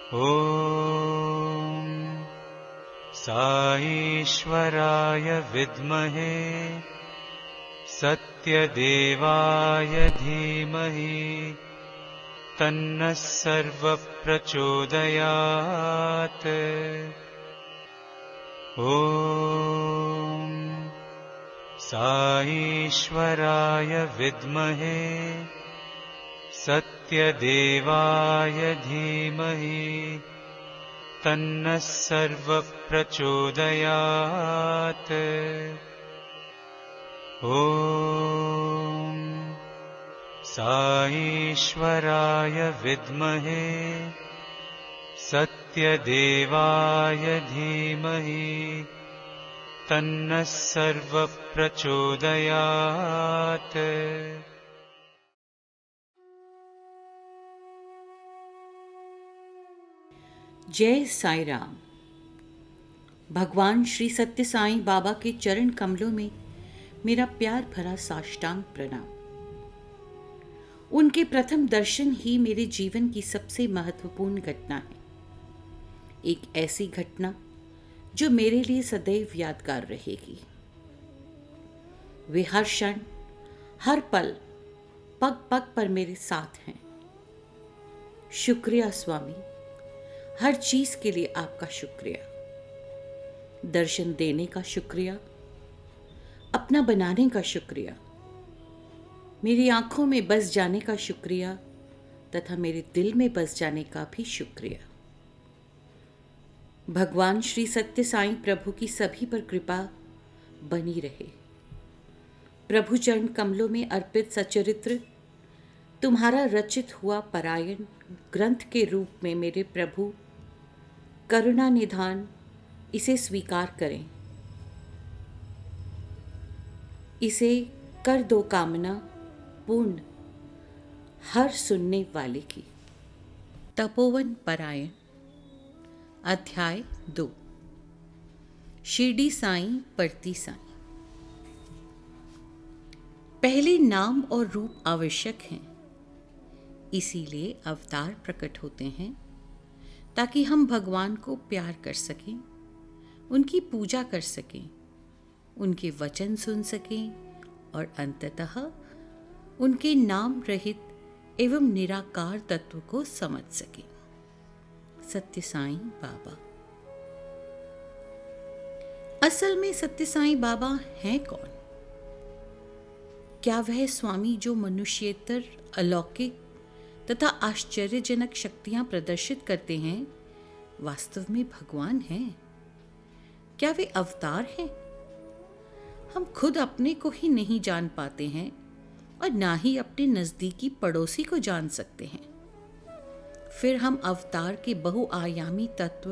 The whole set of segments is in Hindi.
ॐ साईश्वराय विद्महे सत्यदेवाय धीमहि तन्नः सर्वः प्रचोदयात्। ॐ साईश्वराय विद्महे सत्यदेवाय धीमहि तन्नः सर्वः प्रचोदयात्। ॐ साईश्वराय विद्महे सत्यदेवाय धीमहि तन्नः सर्वः प्रचोदयात्। जय साई राम। भगवान श्री सत्य साईं बाबा के चरण कमलों में मेरा प्यार भरा साष्टांग प्रणाम। उनके प्रथम दर्शन ही मेरे जीवन की सबसे महत्वपूर्ण घटना है। एक ऐसी घटना जो मेरे लिए सदैव यादगार रहेगी। वे हर क्षण, हर पल, पग पग पर मेरे साथ हैं। शुक्रिया स्वामी, हर चीज के लिए आपका शुक्रिया। दर्शन देने का शुक्रिया, अपना बनाने का शुक्रिया, मेरी आंखों में बस जाने का शुक्रिया तथा मेरे दिल में बस जाने का भी शुक्रिया। भगवान श्री सत्य साईं प्रभु की सभी पर कृपा बनी रहे। प्रभु चरण कमलों में अर्पित सचरित्र तुम्हारा रचित हुआ परायण ग्रंथ के रूप में मेरे प्रभु करुणा निधान इसे स्वीकार करें। इसे कर दो कामना पूर्ण हर सुनने वाले की। तपोवन परायण अध्याय 2। शिरडी साईं पड़ती साईं। पहले नाम और रूप आवश्यक हैं, इसीलिए अवतार प्रकट होते हैं ताकि हम भगवान को प्यार कर सकें, उनकी पूजा कर सकें, उनके वचन सुन सकें और अंततः उनके नाम रहित एवं निराकार तत्व को समझ सकें। सत्य साईं बाबा। असल में सत्य साईं बाबा हैं कौन? क्या वह स्वामी जो मनुष्येतर अलौकिक तथा आश्चर्यजनक शक्तियां प्रदर्शित करते हैं वास्तव में भगवान हैं? क्या वे अवतार हैं? हम खुद अपने को ही नहीं जान पाते हैं और ना ही अपने नजदीकी पड़ोसी को जान सकते हैं। फिर हम अवतार के बहुआयामी तत्व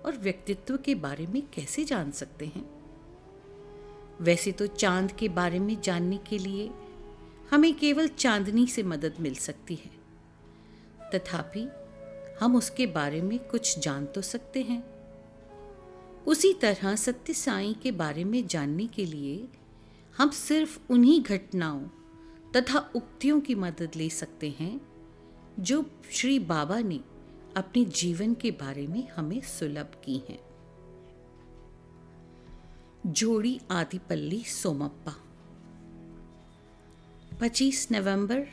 और व्यक्तित्व के बारे में कैसे जान सकते हैं? वैसे तो चांद के बारे में जानने के लिए हमें केवल चांदनी से मदद मिल सकती है, तथापि हम उसके बारे में कुछ जान तो सकते हैं। उसी तरह सत्य साईं के बारे में जानने के लिए हम सिर्फ उन्हीं घटनाओं तथा उक्तियों की मदद ले सकते हैं जो श्री बाबा ने अपने जीवन के बारे में हमें सुलभ की हैं। जोड़ी आदिपल्ली सोमप्पा। 25 नवंबर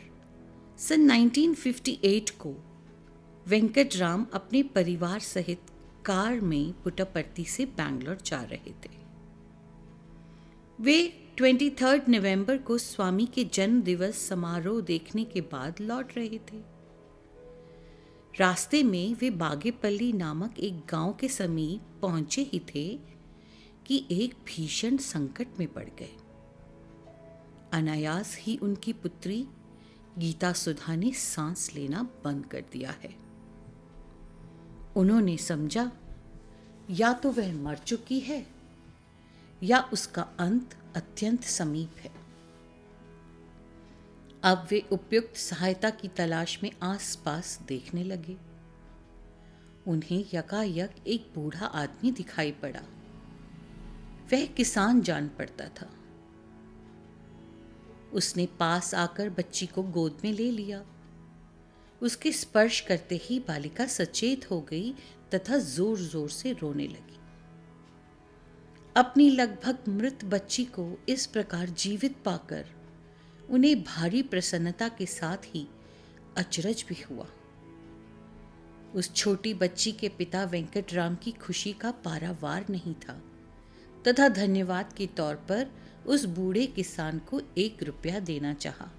सन 1958 को वेंकटराम अपने परिवार सहित कार में पुट्टपर्ती से बैंगलोर जा रहे थे। वे 23 नवंबर को स्वामी के जन्म दिवस समारोह देखने के बाद लौट रहे थे। रास्ते में वे बागेपल्ली नामक एक गांव के समीप पहुंचे ही थे कि एक भीषण संकट में पड़ गए। अनायास ही उनकी पुत्री गीता सुधा ने सांस लेना बंद कर दिया है। उन्होंने समझा या तो वह मर चुकी है या उसका अंत अत्यंत समीप है। अब वे उपयुक्त सहायता की तलाश में आसपास देखने लगे। उन्हें यकायक एक बूढ़ा आदमी दिखाई पड़ा। वह किसान जान पड़ता था। उसने पास आकर बच्ची को गोद में ले लिया। उसके स्पर्श करते ही बालिका सचेत हो गई तथा जोर जोर से रोने लगी। अपनी लगभग मृत बच्ची को इस प्रकार जीवित पाकर उन्हें भारी प्रसन्नता के साथ ही अचरज भी हुआ। उस छोटी बच्ची के पिता वेंकटराम की खुशी का पारावार नहीं था तथा धन्यवाद के तौर पर उस बूढ़े किसान को 1 रुपया देना चाहा,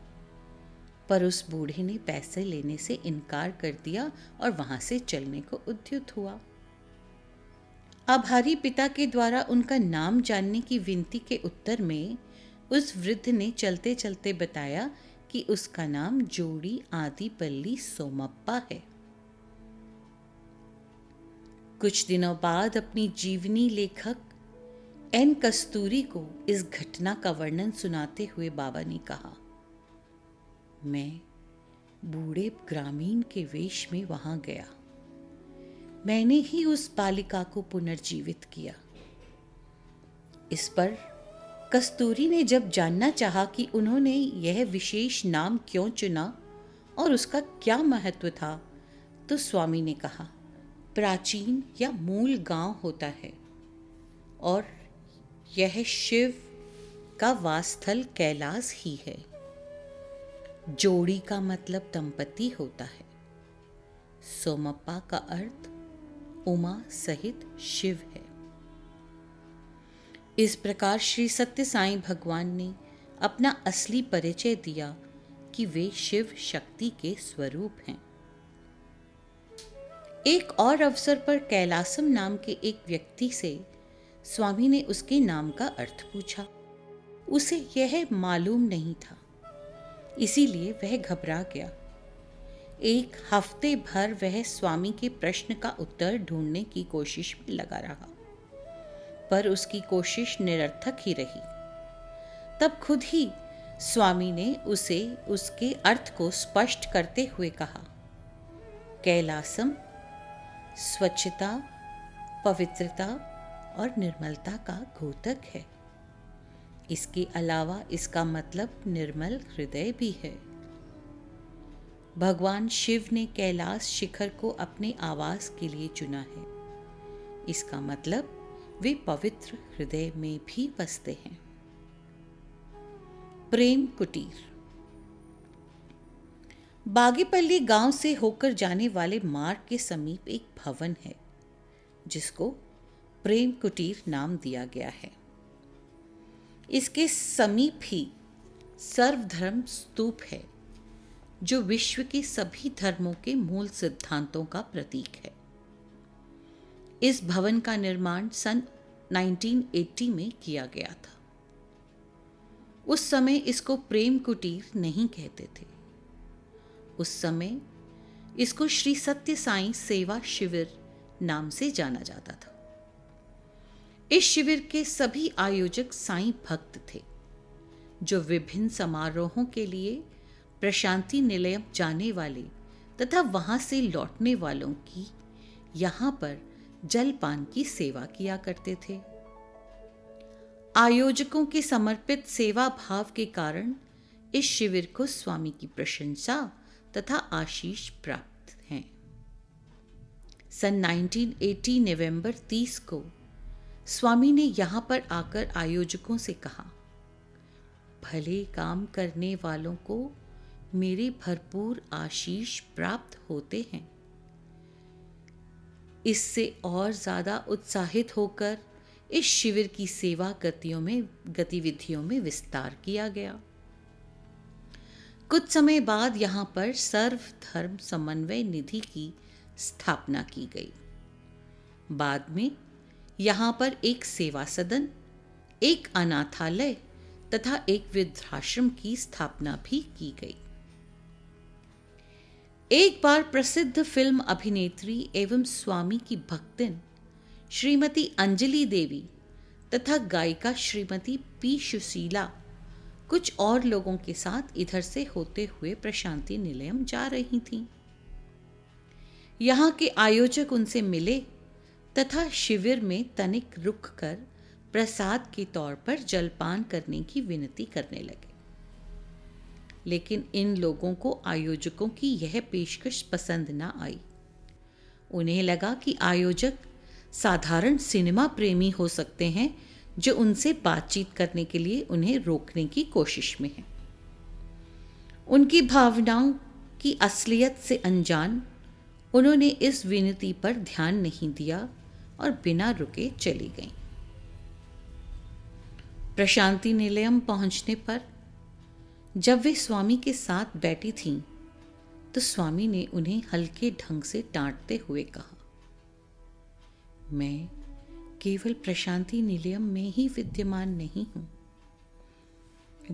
पर उस बूढ़े ने पैसे लेने से इनकार कर दिया और वहां से चलने को उद्युत हुआ। आभारी पिता के द्वारा उनका नाम जानने की विनती के उत्तर में उस वृद्ध ने चलते चलते बताया कि उसका नाम जोड़ी आदिपल्ली सोमप्पा है। कुछ दिनों बाद अपनी जीवनी लेखक एन कस्तूरी को इस घटना का वर्णन सुनाते हुए बाबा ने कहा, मैं बूढ़े ग्रामीण के वेश में वहां गया। मैंने ही उस बालिका को पुनर्जीवित किया। इस पर कस्तूरी ने जब जानना चाहा कि उन्होंने यह विशेष नाम क्यों चुना और उसका क्या महत्व था, तो स्वामी ने कहा, प्राचीन या मूल गांव होता है और यह शिव का वासस्थल कैलाश ही है। जोड़ी का मतलब दंपति होता है। सोमप्पा का अर्थ उमा सहित शिव है। इस प्रकार श्री सत्य साईं भगवान ने अपना असली परिचय दिया कि वे शिव शक्ति के स्वरूप हैं। एक और अवसर पर कैलासम नाम के एक व्यक्ति से स्वामी ने उसके नाम का अर्थ पूछा। उसे यह मालूम नहीं था, इसीलिए वह घबरा गया। 1 हफ्ते भर वह स्वामी के प्रश्न का उत्तर ढूंढने की कोशिश में लगा रहा, पर उसकी कोशिश निरर्थक ही रही। तब खुद ही स्वामी ने उसे उसके अर्थ को स्पष्ट करते हुए कहा, कैलासम स्वच्छता, पवित्रता और निर्मलता का द्योतक है। इसके अलावा इसका मतलब निर्मल हृदय भी है। भगवान शिव ने कैलाश शिखर को अपने आवास के लिए चुना है। इसका मतलब वे पवित्र हृदय में भी बसते हैं। प्रेम कुटीर। बागेपल्ली गांव से होकर जाने वाले मार्ग के समीप एक भवन है जिसको प्रेम कुटीर नाम दिया गया है। इसके समीप ही सर्वधर्म स्तूप है जो विश्व के सभी धर्मों के मूल सिद्धांतों का प्रतीक है। इस भवन का निर्माण सन 1980 में किया गया था। उस समय इसको प्रेम कुटीर नहीं कहते थे। उस समय इसको श्री सत्य साईं सेवा शिविर नाम से जाना जाता था। इस शिविर के सभी आयोजक साईं भक्त थे जो विभिन्न समारोहों के लिए प्रशांति निलयम जाने वाले तथा वहां से लौटने वालों की यहां पर जलपान की सेवा किया करते थे। आयोजकों के समर्पित सेवा भाव के कारण इस शिविर को स्वामी की प्रशंसा तथा आशीष प्राप्त हैं। सन 1980 नवंबर 30 को स्वामी ने यहां पर आकर आयोजकों से कहा, भले काम करने वालों को मेरे भरपूर आशीष प्राप्त होते हैं। इससे और ज्यादा उत्साहित होकर इस शिविर की सेवा गतिविधियों में विस्तार किया गया। कुछ समय बाद यहाँ पर सर्वधर्म समन्वय निधि की स्थापना की गई। बाद में यहाँ पर एक सेवा सदन, एक अनाथालय तथा एक वृद्धाश्रम की स्थापना भी की गई। एक बार प्रसिद्ध फिल्म अभिनेत्री एवं स्वामी की भक्तिन श्रीमती अंजलि देवी तथा गायिका श्रीमती पी सुशीला कुछ और लोगों के साथ इधर से होते हुए प्रशांति निलयम जा रही थीं। यहाँ के आयोजक उनसे मिले तथा शिविर में तनिक रुक कर प्रसाद के तौर पर जलपान करने की विनती करने लगे। लेकिन इन लोगों को आयोजकों की यह पेशकश पसंद न आई। उन्हें लगा कि आयोजक साधारण सिनेमा प्रेमी हो सकते हैं जो उनसे बातचीत करने के लिए उन्हें रोकने की कोशिश में हैं। उनकी भावनाओं की असलियत से अनजान उन्होंने इस विनती पर ध्यान नहीं दिया और बिना रुके चली गईं। प्रशांति निलयम पहुंचने पर जब वे स्वामी के साथ बैठी थीं, तो स्वामी ने उन्हें हल्के ढंग से डांटते हुए कहा, मैं केवल प्रशांति निलयम में ही विद्यमान नहीं हूं,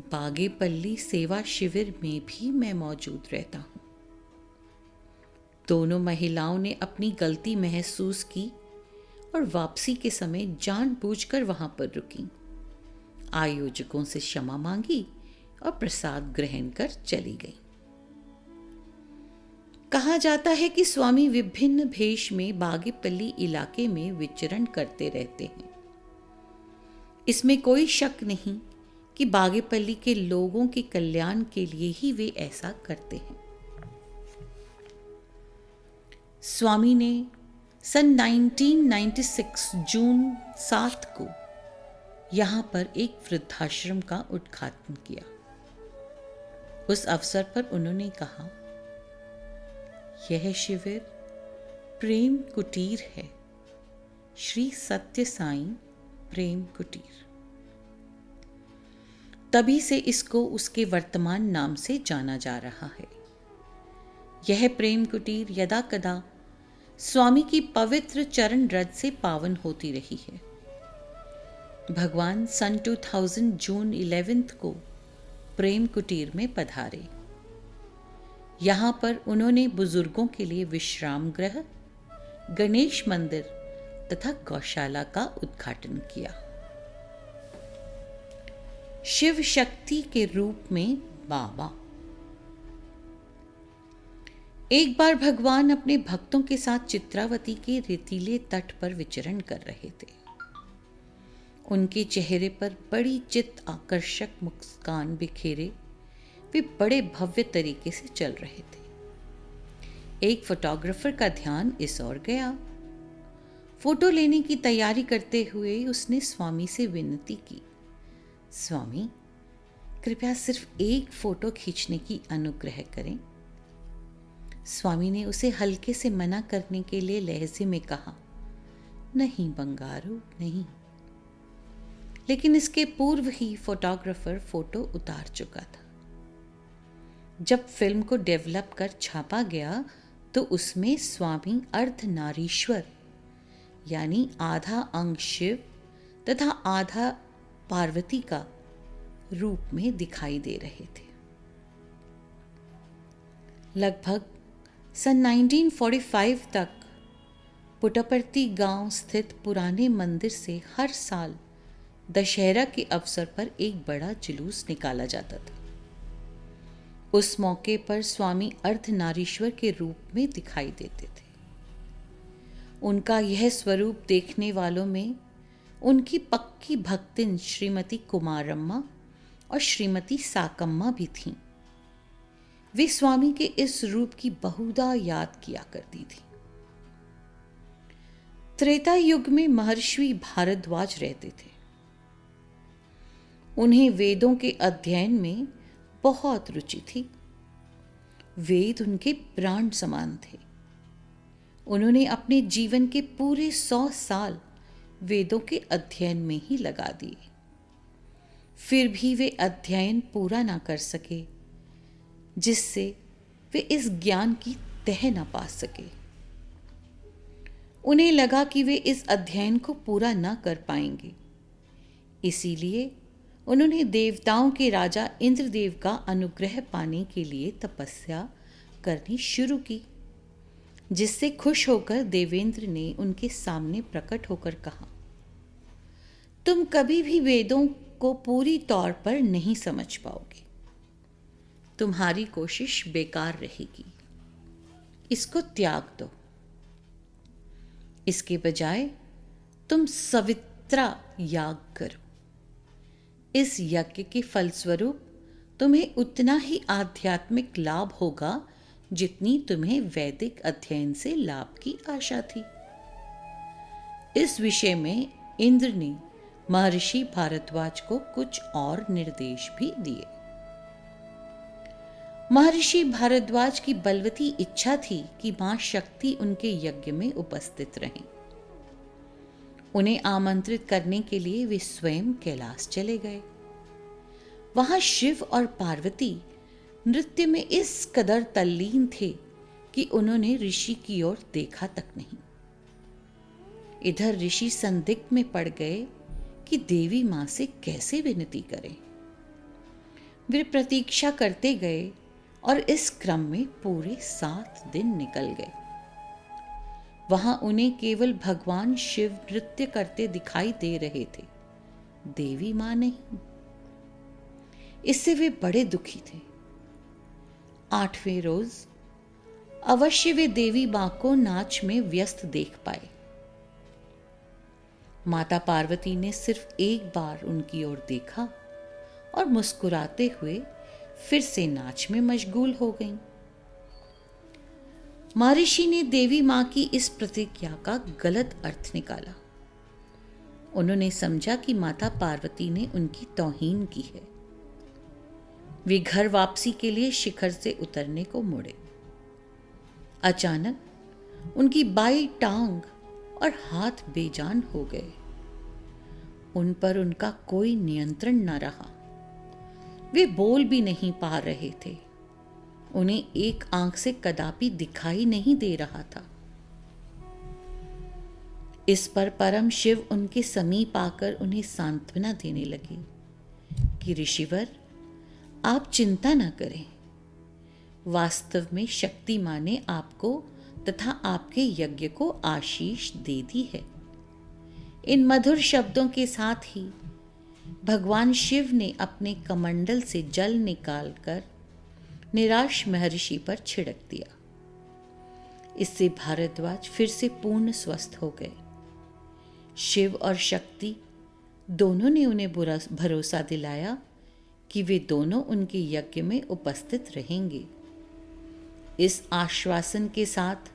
बागेपल्ली सेवा शिविर में भी मैं मौजूद रहता हूं। दोनों महिलाओं ने अपनी गलती महसूस की और वापसी के समय जानबूझकर वहां पर रुकी, आयोजकों से क्षमा मांगी और प्रसाद ग्रहण कर चली गई। कहा जाता है कि स्वामी विभिन्न भेष में बागेपल्ली इलाके में विचरण करते रहते हैं। इसमें कोई शक नहीं कि बागेपल्ली के लोगों के कल्याण के लिए ही वे ऐसा करते हैं। स्वामी ने सन 1996 जून 7 को यहां पर एक वृद्धाश्रम का उद्घाटन किया। उस अवसर पर उन्होंने कहा, यह शिविर प्रेम कुटीर है, श्री सत्य साईं प्रेम कुटीर। तभी से इसको उसके वर्तमान नाम से जाना जा रहा है। यह प्रेम कुटीर यदा कदा स्वामी की पवित्र चरण रज से पावन होती रही है। भगवान सन 2000 जून 11 को प्रेम कुटीर में पधारे। यहाँ पर उन्होंने बुजुर्गों के लिए विश्राम गृह, गणेश मंदिर तथा गौशाला का उद्घाटन किया। शिव शक्ति के रूप में बाबा। एक बार भगवान अपने भक्तों के साथ चित्रावती के रेतीले तट पर विचरण कर रहे थे। उनके चेहरे पर बड़ी चित्त आकर्षक मुस्कान बिखेरे वे बड़े भव्य तरीके से चल रहे थे। एक फोटोग्राफर का ध्यान इस ओर गया। फोटो लेने की तैयारी करते हुए उसने स्वामी से विनती की, स्वामी कृपया सिर्फ एक फोटो खींचने की अनुग्रह करें। स्वामी ने उसे हल्के से मना करने के लिए लहजे में कहा, नहीं बंगारू नहीं। लेकिन इसके पूर्व ही फोटोग्राफर फोटो उतार चुका था। जब फिल्म को डेवलप कर छापा गया तो उसमें स्वामी अर्धनारीश्वर यानी आधा अंग शिव तथा आधा पार्वती का रूप में दिखाई दे रहे थे। लगभग सन 1945 तक पुट्टपर्ती गांव स्थित पुराने मंदिर से हर साल दशहरा के अवसर पर एक बड़ा जुलूस निकाला जाता था। उस मौके पर स्वामी अर्धनारीश्वर के रूप में दिखाई देते थे। उनका यह स्वरूप देखने वालों में उनकी पक्की भक्तिन श्रीमती कुमारम्मा और श्रीमती साकम्मा भी थीं। वे स्वामी के इस रूप की बहुधा याद किया करती थी। त्रेता युग में महर्षि भारद्वाज रहते थे। उन्हें वेदों के अध्ययन में बहुत रुचि थी। वेद उनके प्राण समान थे। उन्होंने अपने जीवन के पूरे 100 साल वेदों के अध्ययन में ही लगा दिए। फिर भी वे अध्ययन पूरा ना कर सके, जिससे वे इस ज्ञान की तह न पा सके। उन्हें लगा कि वे इस अध्ययन को पूरा न कर पाएंगे। इसीलिए उन्होंने देवताओं के राजा इंद्रदेव का अनुग्रह पाने के लिए तपस्या करनी शुरू की, जिससे खुश होकर देवेंद्र ने उनके सामने प्रकट होकर कहा, तुम कभी भी वेदों को पूरी तौर पर नहीं समझ पाओगे। तुम्हारी कोशिश बेकार रहेगी। इसको त्याग दो। इसके बजाय तुम सवित्रा याग करो। इस यज्ञ के फलस्वरूप तुम्हें उतना ही आध्यात्मिक लाभ होगा जितनी तुम्हें वैदिक अध्ययन से लाभ की आशा थी। इस विषय में इंद्र ने महर्षि भारद्वाज को कुछ और निर्देश भी दिए। महर्षि भारद्वाज की बलवती इच्छा थी कि मां शक्ति उनके यज्ञ में उपस्थित रहें। उन्हें आमंत्रित करने के लिए वे स्वयं कैलाश चले गए। वहां शिव और पार्वती नृत्य में इस कदर तल्लीन थे कि उन्होंने ऋषि की ओर देखा तक नहीं। इधर ऋषि संदिग्ध में पड़ गए कि देवी मां से कैसे विनती करें। वे प्रतीक्षा करते गए और इस क्रम में पूरे 7 दिन निकल गए। वहां उन्हें केवल भगवान शिव नृत्य करते दिखाई दे रहे थे, देवी मां नहीं। इससे वे बड़े दुखी थे। 8वें रोज अवश्य वे देवी मां को नाच में व्यस्त देख पाए। माता पार्वती ने सिर्फ एक बार उनकी ओर देखा और मुस्कुराते हुए फिर से नाच में मशगूल हो गईं। महर्षि ने देवी मां की इस प्रतिज्ञा का गलत अर्थ निकाला। उन्होंने समझा कि माता पार्वती ने उनकी तौहीन की है। वे घर वापसी के लिए शिखर से उतरने को मुड़े। अचानक उनकी बाई टांग और हाथ बेजान हो गए। उन पर उनका कोई नियंत्रण न रहा। वे बोल भी नहीं पा रहे थे। उन्हें एक आंख से कदापि दिखाई नहीं दे रहा था। इस पर परम शिव उनके समीप आकर उन्हें सांत्वना देने लगे कि ऋषिवर, आप चिंता न करें। वास्तव में शक्ति मां ने आपको तथा आपके यज्ञ को आशीष दे दी है। इन मधुर शब्दों के साथ ही भगवान शिव ने अपने कमंडल से जल निकालकर निराश महर्षि पर छिड़क दिया। इससे भारद्वाज फिर से पूर्ण स्वस्थ हो गए। शिव और शक्ति दोनों ने उन्हें भरोसा दिलाया कि वे दोनों उनके यज्ञ में उपस्थित रहेंगे। इस आश्वासन के साथ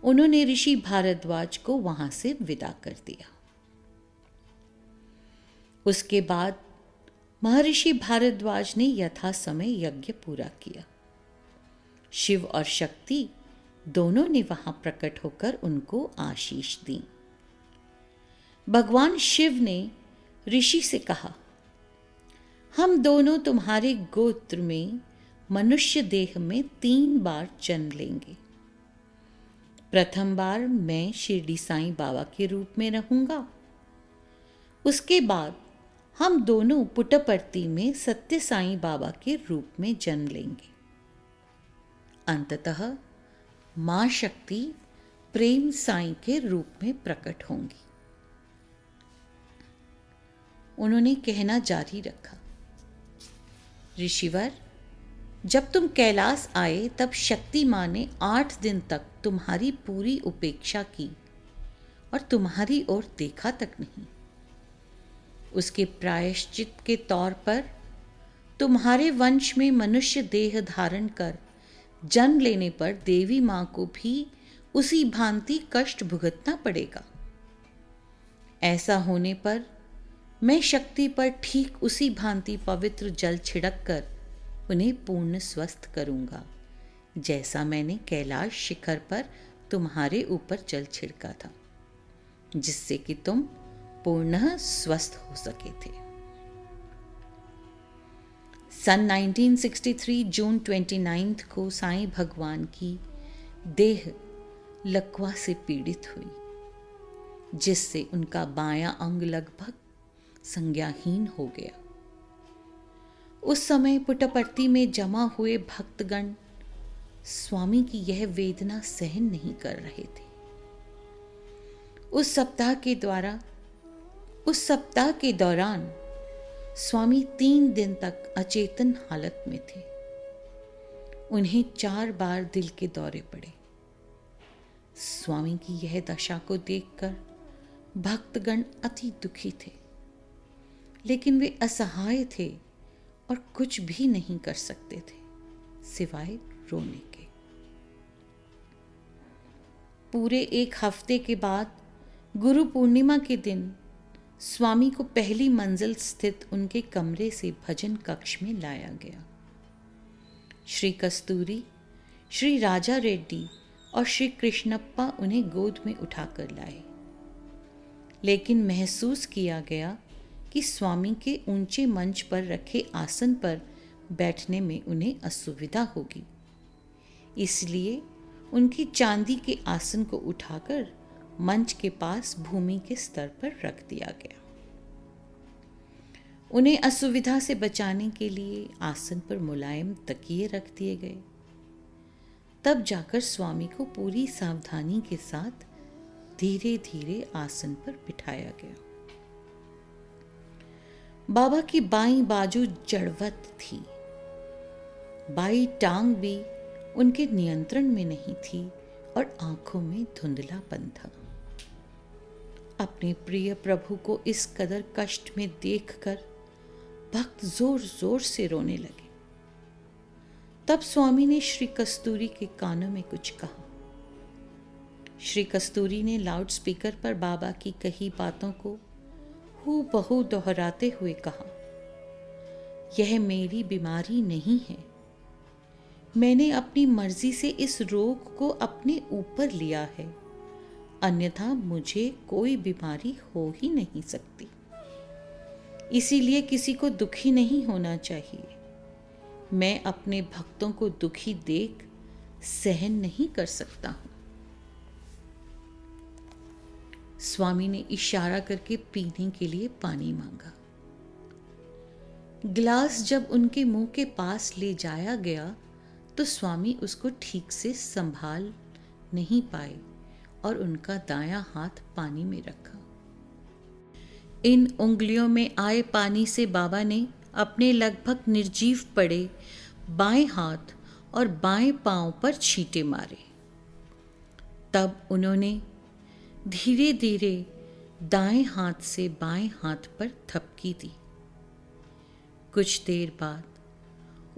उन्होंने ऋषि भारद्वाज को वहां से विदा कर दिया। उसके बाद महर्षि भारद्वाज ने यथा समय यज्ञ पूरा किया। शिव और शक्ति दोनों ने वहां प्रकट होकर उनको आशीष दी। भगवान शिव ने ऋषि से कहा, हम दोनों तुम्हारे गोत्र में मनुष्य देह में 3 बार जन्म लेंगे। प्रथम बार मैं शिरडी साईं बाबा के रूप में रहूंगा। उसके बाद हम दोनों पुट्टपर्ती में सत्य साईं बाबा के रूप में जन्म लेंगे। अंततः मां शक्ति प्रेम साईं के रूप में प्रकट होंगी। उन्होंने कहना जारी रखा, ऋषिवर, जब तुम कैलाश आए तब शक्ति मां ने 8 दिन तक तुम्हारी पूरी उपेक्षा की और तुम्हारी ओर देखा तक नहीं। उसके प्रायश्चित के तौर पर तुम्हारे वंश में मनुष्य देह धारण कर जन्म लेने पर देवी मां को भी उसी भांति कष्ट भुगतना पड़ेगा। ऐसा होने पर मैं शक्ति पर ठीक उसी भांति पवित्र जल छिड़क कर उन्हें पूर्ण स्वस्थ करूंगा, जैसा मैंने कैलाश शिखर पर तुम्हारे ऊपर जल छिड़का था, जिससे कि तुम पूर्णतः स्वस्थ हो सके थे। सन 1963 जून 29 को साईं भगवान की देह लकवा से पीड़ित हुई, जिससे उनका बायां अंग लगभग संज्ञाहीन हो गया। उस समय पुट्टपर्ती में जमा हुए भक्तगण स्वामी की यह वेदना सहन नहीं कर रहे थे। उस सप्ताह के दौरान स्वामी 3 दिन तक अचेतन हालत में थे। उन्हें 4 बार दिल के दौरे पड़े। स्वामी की यह दशा को देखकर भक्तगण अति दुखी थे, लेकिन वे असहाय थे और कुछ भी नहीं कर सकते थे सिवाय रोने के। पूरे एक हफ्ते के बाद गुरु पूर्णिमा के दिन स्वामी को पहली मंजिल स्थित उनके कमरे से भजन कक्ष में लाया गया। श्री कस्तूरी, श्री राजा रेड्डी और श्री कृष्णप्पा उन्हें गोद में उठाकर लाए, लेकिन महसूस किया गया कि स्वामी के ऊंचे मंच पर रखे आसन पर बैठने में उन्हें असुविधा होगी। इसलिए उनकी चांदी के आसन को उठाकर मंच के पास भूमि के स्तर पर रख दिया गया। उन्हें असुविधा से बचाने के लिए आसन पर मुलायम तकिए रख दिए गए। तब जाकर स्वामी को पूरी सावधानी के साथ धीरे धीरे आसन पर बिठाया गया। बाबा की बाईं बाजू जड़वत थी, बाईं टांग भी उनके नियंत्रण में नहीं थी और आंखों में धुंधलापन था। अपने प्रिय प्रभु को इस कदर कष्ट में देखकर भक्त जोर जोर से रोने लगे। तब स्वामी ने श्री कस्तूरी के कानों में कुछ कहा। श्री कस्तूरी ने लाउड स्पीकर पर बाबा की कही बातों को हूबहू दोहराते हुए कहा, यह मेरी बीमारी नहीं है। मैंने अपनी मर्जी से इस रोग को अपने ऊपर लिया है, अन्यथा मुझे कोई बीमारी हो ही नहीं सकती। इसीलिए किसी को दुखी नहीं होना चाहिए। मैं अपने भक्तों को दुखी देख सहन नहीं कर सकता हूं। स्वामी ने इशारा करके पीने के लिए पानी मांगा। गिलास जब उनके मुंह के पास ले जाया गया तो स्वामी उसको ठीक से संभाल नहीं पाए और उनका दायां हाथ पानी में रखा। इन उंगलियों में आए पानी से बाबा ने अपने लगभग निर्जीव पड़े बाएं हाथ और बाएं पांव पर छींटे मारे। तब उन्होंने धीरे धीरे दाएं हाथ से बाएं हाथ पर थपकी दी। कुछ देर बाद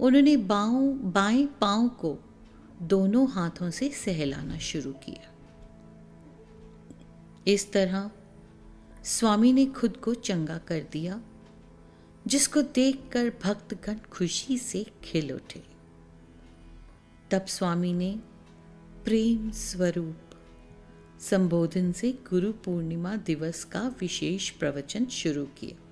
उन्होंने बाएं पांव को दोनों हाथों से सहलाना शुरू किया। इस तरह स्वामी ने खुद को चंगा कर दिया, जिसको देखकर भक्तगण खुशी से खिल उठे। तब स्वामी ने प्रेम स्वरूप संबोधन से गुरु पूर्णिमा दिवस का विशेष प्रवचन शुरू किया।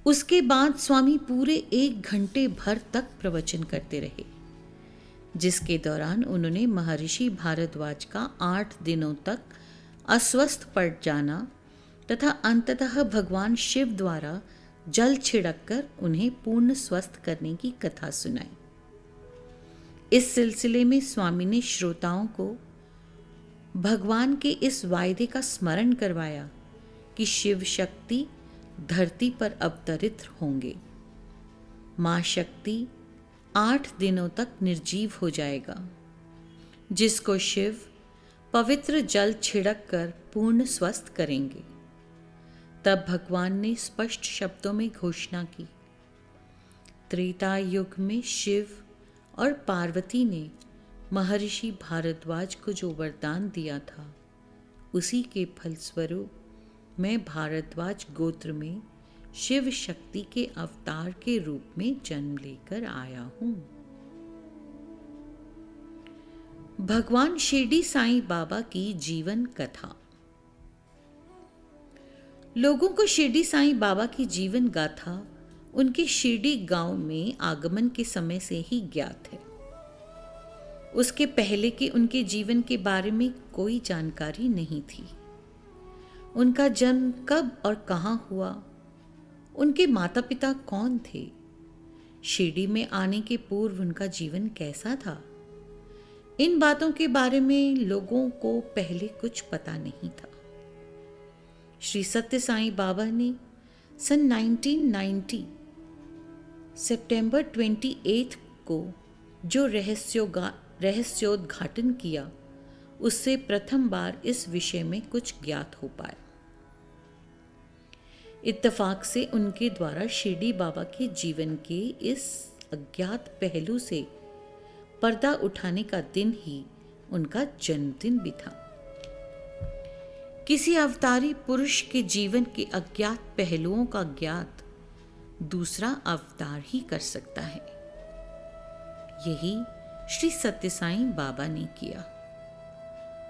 उसके बाद स्वामी पूरे 1 घंटे भर तक प्रवचन करते रहे, जिसके दौरान उन्होंने महर्षि भारद्वाज का 8 दिनों तक अस्वस्थ पड़ जाना तथा अंततः भगवान शिव द्वारा जल छिड़ककर उन्हें पूर्ण स्वस्थ करने की कथा सुनाई। इस सिलसिले में स्वामी ने श्रोताओं को भगवान के इस वायदे का स्मरण करवाया कि शिव शक्ति धरती पर अवतरित होंगे। मां शक्ति 8 दिनों तक निर्जीव हो जाएगा, जिसको शिव पवित्र जल छिड़क कर पूर्ण स्वस्थ करेंगे। तब भगवान ने स्पष्ट शब्दों में घोषणा की, त्रेता युग में शिव और पार्वती ने महर्षि भारद्वाज को जो वरदान दिया था, उसी के फलस्वरूप मैं भारद्वाज गोत्र में शिव शक्ति के अवतार के रूप में जन्म लेकर आया हूं। भगवान शिरडी साईं बाबा की जीवन कथा। लोगों को शिरडी साईं बाबा की जीवन गाथा उनके शिरडी गांव में आगमन के समय से ही ज्ञात है। उसके पहले के उनके जीवन के बारे में कोई जानकारी नहीं थी। उनका जन्म कब और कहाँ हुआ, उनके माता पिता कौन थे, शिरडी में आने के पूर्व उनका जीवन कैसा था, इन बातों के बारे में लोगों को पहले कुछ पता नहीं था। श्री सत्य साईं बाबा ने सन 1990 सितंबर 28 को जो रहस्योद्घाटन किया, उससे प्रथम बार इस विषय में कुछ ज्ञात हो पाया। इत्तेफाक से उनके द्वारा शिरडी बाबा के जीवन के इस अज्ञात पहलू से पर्दा उठाने का दिन ही उनका जन्मदिन भी था। किसी अवतारी पुरुष के जीवन के अज्ञात पहलुओं का ज्ञात दूसरा अवतार ही कर सकता है। यही श्री सत्य साईं बाबा ने किया।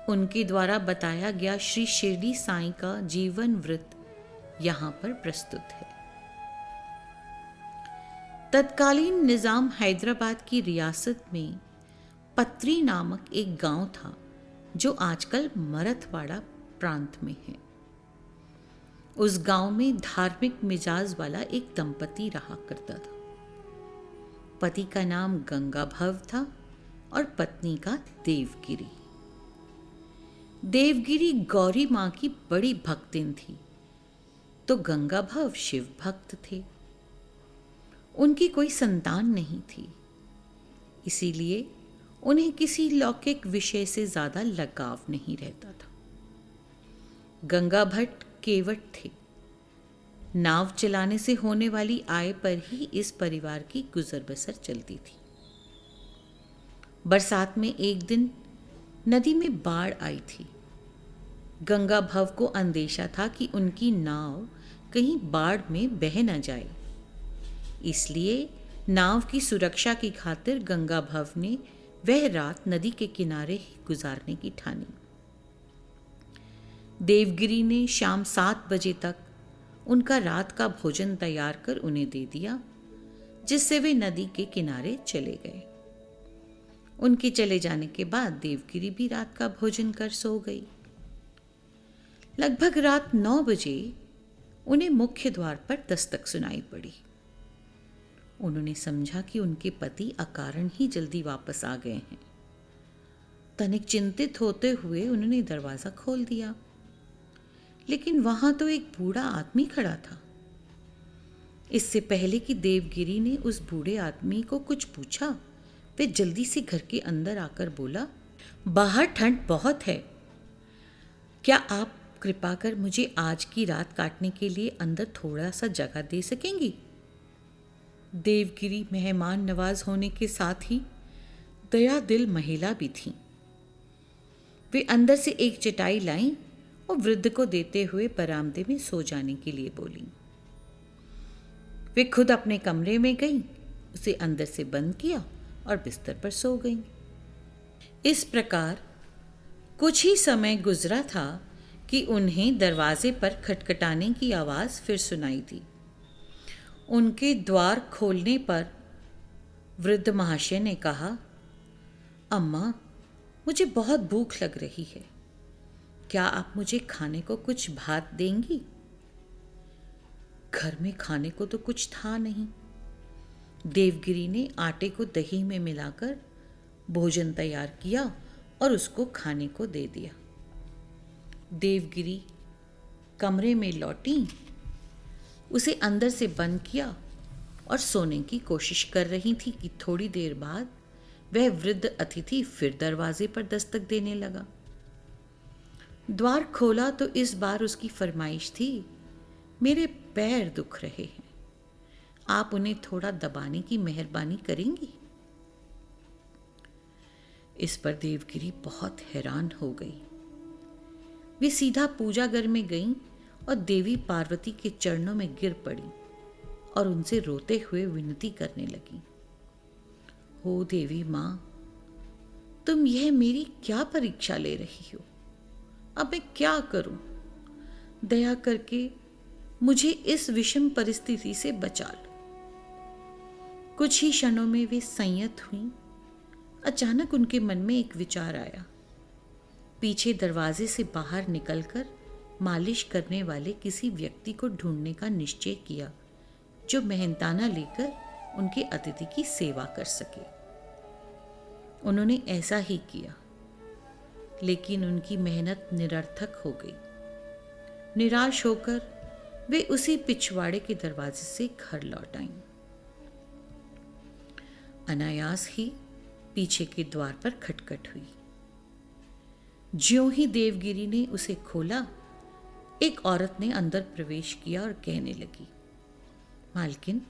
उनके द्वारा बताया गया श्री शिरडी साईं का जीवन वृत्त यहाँ पर प्रस्तुत है। तत्कालीन निजाम हैदराबाद की रियासत में पत्री नामक एक गांव था जो आजकल मराठवाड़ा प्रांत में है। उस गांव में धार्मिक मिजाज वाला एक दंपति रहा करता था। पति का नाम गंगाभव था और पत्नी का देवगिरी। देवगिरी गौरी मां की बड़ी भक्तिन थी तो गंगाभव शिव भक्त थे। उनकी कोई संतान नहीं थी, इसीलिए उन्हें किसी लौकिक विषय से ज्यादा लगाव नहीं रहता था। गंगा भट्ट केवट थे। नाव चलाने से होने वाली आय पर ही इस परिवार की गुजर बसर चलती थी। बरसात में एक दिन नदी में बाढ़ आई थी। गंगा भव को अंदेशा था कि उनकी नाव कहीं बाढ़ में बह न जाए, इसलिए नाव की सुरक्षा की खातिर गंगा भव ने वह रात नदी के किनारे ही गुजारने की ठानी। देवगिरी ने शाम 7 बजे तक उनका रात का भोजन तैयार कर उन्हें दे दिया, जिससे वे नदी के किनारे चले गए। उनके चले जाने के बाद देवगिरी भी रात का भोजन कर सो गई। लगभग रात 9 बजे उन्हें मुख्य द्वार पर दस्तक सुनाई पड़ी। उन्होंने समझा कि उनके पति अकारण ही जल्दी वापस आ गए हैं। तनिक चिंतित होते हुए उन्होंने दरवाजा खोल दिया, लेकिन वहां तो एक बूढ़ा आदमी खड़ा था। इससे पहले कि देवगिरी ने उस बूढ़े आदमी को कुछ पूछा, वे जल्दी से घर के अंदर आकर बोला, बाहर ठंड बहुत है, क्या आप कृपा कर मुझे आज की रात काटने के लिए अंदर थोड़ा सा जगह दे सकेंगी? देवगिरी मेहमान नवाज होने के साथ ही दया दिल महिला भी थी। वे अंदर से एक चटाई लाईं और वृद्ध को देते हुए बरामदे में सो जाने के लिए बोली। वे खुद अपने कमरे में गईं, उसे अंदर से बंद किया और बिस्तर पर सो गईं। इस प्रकार कुछ ही समय गुजरा था कि उन्हें दरवाजे पर खटखटाने की आवाज़ फिर सुनाई दी। उनके द्वार खोलने पर वृद्ध महाशय ने कहा, अम्मा, मुझे बहुत भूख लग रही है, क्या आप मुझे खाने को कुछ भात देंगी? घर में खाने को तो कुछ था नहीं। देवगिरी ने आटे को दही में मिलाकर भोजन तैयार किया और उसको खाने को दे दिया। देवगिरी कमरे में लौटी, उसे अंदर से बंद किया और सोने की कोशिश कर रही थी कि थोड़ी देर बाद वह वृद्ध अतिथि फिर दरवाजे पर दस्तक देने लगा। द्वार खोला तो इस बार उसकी फरमाइश थी, मेरे पैर दुख रहे हैं, आप उन्हें थोड़ा दबाने की मेहरबानी करेंगी? इस पर देवगिरी बहुत हैरान हो गई। वे सीधा पूजा घर में गईं और देवी पार्वती के चरणों में गिर पड़ी और उनसे रोते हुए विनती करने लगी, हो देवी माँ, तुम यह मेरी क्या परीक्षा ले रही हो? अब मैं क्या करूं? दया करके मुझे इस विषम परिस्थिति से बचा लो। कुछ ही क्षणों में वे संयत हुईं। अचानक उनके मन में एक विचार आया। पीछे दरवाजे से बाहर निकलकर मालिश करने वाले किसी व्यक्ति को ढूंढने का निश्चय किया जो मेहनताना लेकर उनके अतिथि की सेवा कर सके। उन्होंने ऐसा ही किया, लेकिन उनकी मेहनत निरर्थक हो गई। निराश होकर वे उसी पिछवाड़े के दरवाजे से घर लौट आईं। अनायास ही पीछे के द्वार पर खटखट हुई। ज्यों ही देवगिरी ने उसे खोला, एक औरत ने अंदर प्रवेश किया और कहने लगी, मालकिन,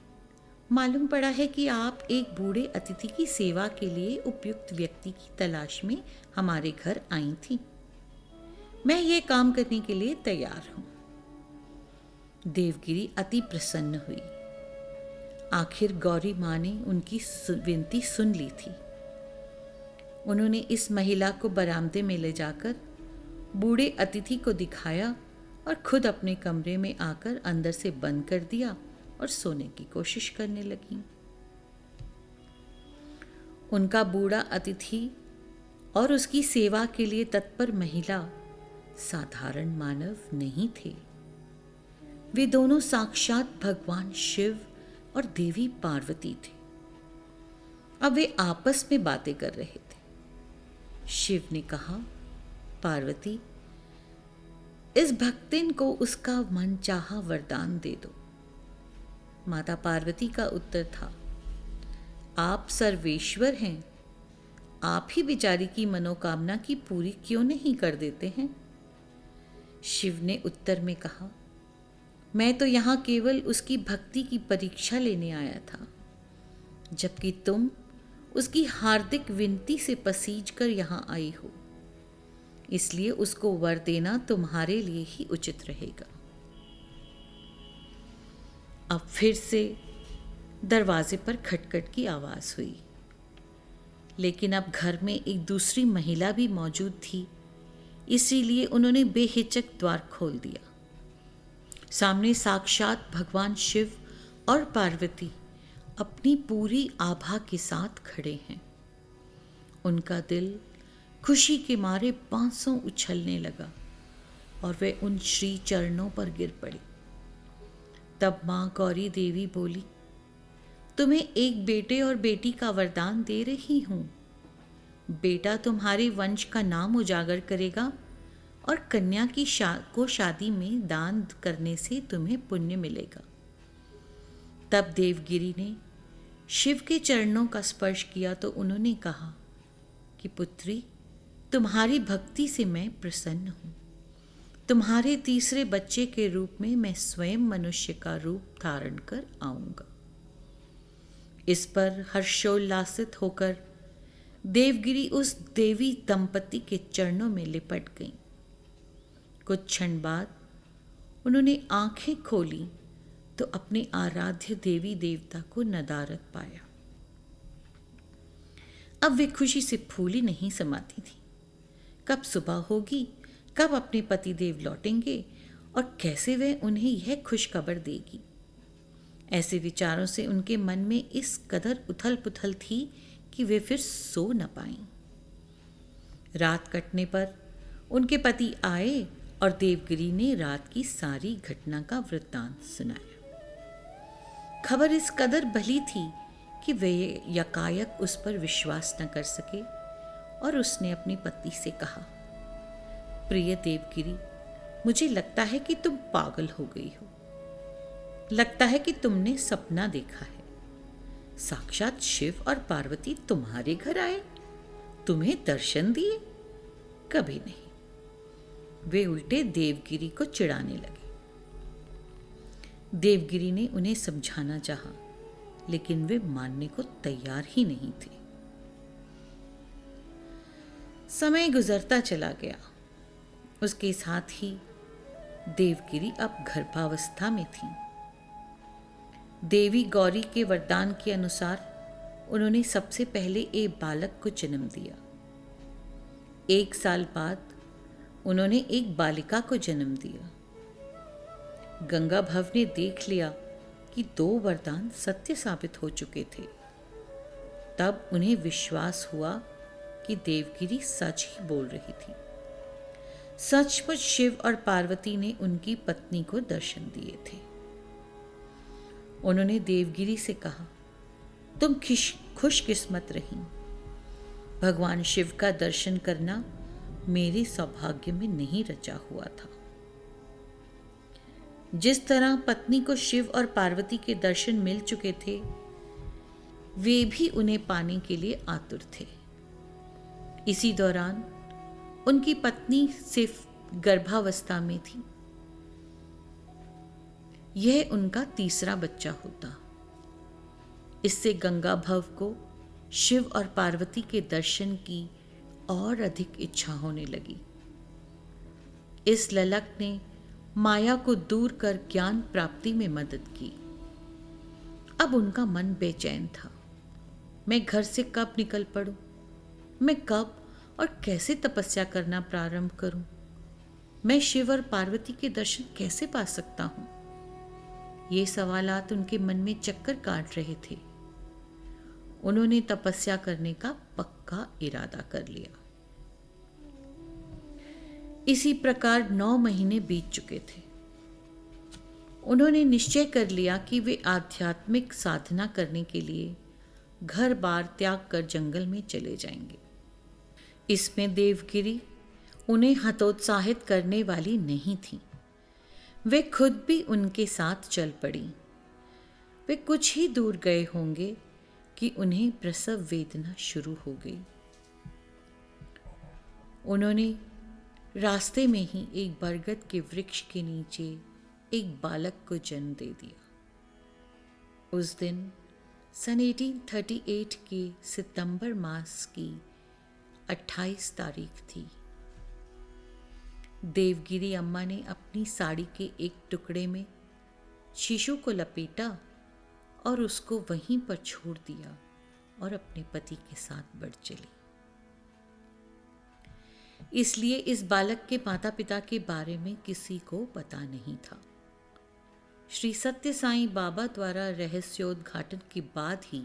मालूम पड़ा है कि आप एक बूढ़े अतिथि की सेवा के लिए उपयुक्त व्यक्ति की तलाश में हमारे घर आई थी। मैं ये काम करने के लिए तैयार हूं। देवगिरी अति प्रसन्न हुई। आखिर गौरी माँ ने उनकी विनती सुन ली थी। उन्होंने इस महिला को बरामदे में ले जाकर बूढ़े अतिथि को दिखाया और खुद अपने कमरे में आकर अंदर से बंद कर दिया और सोने की कोशिश करने लगी। उनका बूढ़ा अतिथि और उसकी सेवा के लिए तत्पर महिला साधारण मानव नहीं थे। वे दोनों साक्षात भगवान शिव और देवी पार्वती थे। अब वे आपस में बातें कर रहे थे। शिव ने कहा, पार्वती, इस भक्तिन को उसका मनचाहा वरदान दे दो। माता पार्वती का उत्तर था, आप सर्वेश्वर हैं, आप ही बेचारी की मनोकामना की पूरी क्यों नहीं कर देते हैं? शिव ने उत्तर में कहा, मैं तो यहाँ केवल उसकी भक्ति की परीक्षा लेने आया था, जबकि तुम उसकी हार्दिक विनती से पसीज कर यहाँ आई हो, इसलिए उसको वर देना तुम्हारे लिए ही उचित रहेगा। अब फिर से दरवाजे पर खटखट की आवाज हुई, लेकिन अब घर में एक दूसरी महिला भी मौजूद थी, इसीलिए उन्होंने बेहिचक द्वार खोल दिया। सामने साक्षात भगवान शिव और पार्वती अपनी पूरी आभा के साथ खड़े हैं। उनका दिल खुशी के मारे बांसों उछलने लगा और वे उन श्री चरणों पर गिर पड़ी। तब मां गौरी देवी बोली, तुम्हें एक बेटे और बेटी का वरदान दे रही हूं। बेटा तुम्हारे वंश का नाम उजागर करेगा और कन्या की को शादी में दान करने से तुम्हें पुण्य मिलेगा। तब देवगिरी ने शिव के चरणों का स्पर्श किया तो उन्होंने कहा कि पुत्री, तुम्हारी भक्ति से मैं प्रसन्न हूँ। तुम्हारे तीसरे बच्चे के रूप में मैं स्वयं मनुष्य का रूप धारण कर आऊंगा। इस पर हर्षोल्लासित होकर देवगिरी उस देवी दंपति के चरणों में लिपट गईं। कुछ क्षण बाद उन्होंने आंखें खोली तो अपने आराध्य देवी देवता को नदारद पाया। अब वे खुशी से फूली नहीं समाती थी। कब सुबह होगी, कब अपने पति देव लौटेंगे और कैसे वे उन्हें यह खुश खबर देगी। ऐसे विचारों से उनके मन में इस कदर उथल पुथल थी कि वे फिर सो न पाईं। रात कटने पर उनके पति आए और देवगिरी ने रात की सारी घटना का वृत्तांत सुनाया। खबर इस कदर भली थी कि वे यकायक उस पर विश्वास न कर सके और उसने अपनी पत्नी से कहा, प्रिय देवगिरी, मुझे लगता है कि तुम पागल हो गई हो। लगता है कि तुमने सपना देखा है। साक्षात शिव और पार्वती तुम्हारे घर आए, तुम्हें दर्शन दिए? कभी नहीं। वे उल्टे देवगिरी को चिढ़ाने लगे। देवगिरी ने उन्हें समझाना चाहा, लेकिन वे मानने को तैयार ही नहीं थे। समय गुजरता चला गया। उसके साथ ही देवगिरी अब गर्भावस्था में थी। देवी गौरी के वरदान के अनुसार उन्होंने सबसे पहले एक बालक को जन्म दिया। 1 साल बाद उन्होंने एक बालिका को जन्म दिया। गंगा भव ने देख लिया कि 2 वरदान सत्य साबित हो चुके थे। तब उन्हें विश्वास हुआ कि देवगिरी सच ही बोल रही थी। सचमुच शिव और पार्वती ने उनकी पत्नी को दर्शन दिए थे। उन्होंने देवगिरी से कहा, तुम खुशकिस्मत रही। भगवान शिव का दर्शन करना मेरे सौभाग्य में नहीं रचा हुआ था। जिस तरह पत्नी को शिव और पार्वती के दर्शन मिल चुके थे, वे भी उन्हें पाने के लिए आतुर थे। इसी दौरान उनकी पत्नी सिर्फ गर्भावस्था में थी। यह उनका तीसरा बच्चा होता। इससे गंगा भव को शिव और पार्वती के दर्शन की और अधिक इच्छा होने लगी। इस ललक ने माया को दूर कर ज्ञान प्राप्ति में मदद की। अब उनका मन बेचैन था। मैं घर से कब निकल पड़ूं? मैं कब और कैसे तपस्या करना प्रारंभ करूं? मैं शिव और पार्वती के दर्शन कैसे पा सकता हूं? ये सवालात उनके मन में चक्कर काट रहे थे। उन्होंने तपस्या करने का पक्का इरादा कर लिया। इसी प्रकार 9 महीने बीत चुके थे। उन्होंने निश्चय कर लिया कि वे आध्यात्मिक साधना करने के लिए घर बार त्याग कर जंगल में चले जाएंगे। इसमें देवगिरी उन्हें हतोत्साहित करने वाली नहीं थी। वे खुद भी उनके साथ चल पड़ी। वे कुछ ही दूर गए होंगे कि उन्हें प्रसव वेदना शुरू हो गई। उन्होंने रास्ते में ही एक बरगद के वृक्ष के नीचे एक बालक को जन्म दे दिया। उस दिन सन 1838 के सितंबर मास की 28 तारीख थी। देवगिरी अम्मा ने अपनी साड़ी के एक टुकड़े में शिशु को लपेटा और उसको वहीं पर छोड़ दिया और अपने पति के साथ बढ़ चली। इसलिए इस बालक के माता पिता के बारे में किसी को पता नहीं था। श्री सत्य साईं बाबा द्वारा रहस्योद्घाटन के बाद ही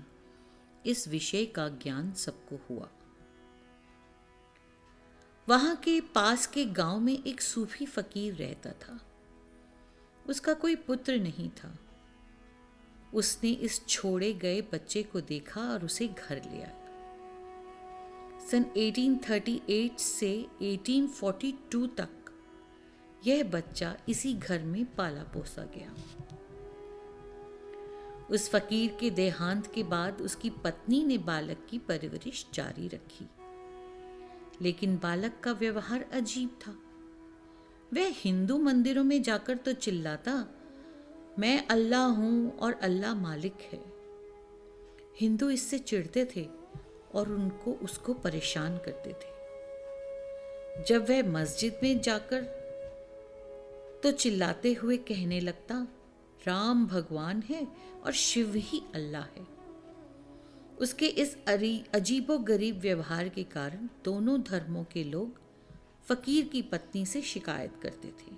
इस विषय का ज्ञान सबको हुआ। वहां के पास के गांव में एक सूफी फकीर रहता था। उसका कोई पुत्र नहीं था। उसने इस छोड़े गए बच्चे को देखा और उसे घर ले आया। सन 1838 से 1842 तक यह बच्चा इसी घर में पाला पोसा गया। उस फकीर के देहांत के बाद उसकी पत्नी ने बालक की परवरिश जारी रखी। लेकिन बालक का व्यवहार अजीब था। वह हिंदू मंदिरों में जाकर तो चिल्लाता, मैं अल्लाह हूं और अल्लाह मालिक है। हिंदू इससे चिढ़ते थे और उसको परेशान करते थे। जब वह मस्जिद में जाकर तो चिल्लाते हुए कहने लगता, राम भगवान है और शिव ही अल्लाह है। उसके इस अजीबोगरीब व्यवहार के कारण दोनों धर्मों के लोग फकीर की पत्नी से शिकायत करते थे।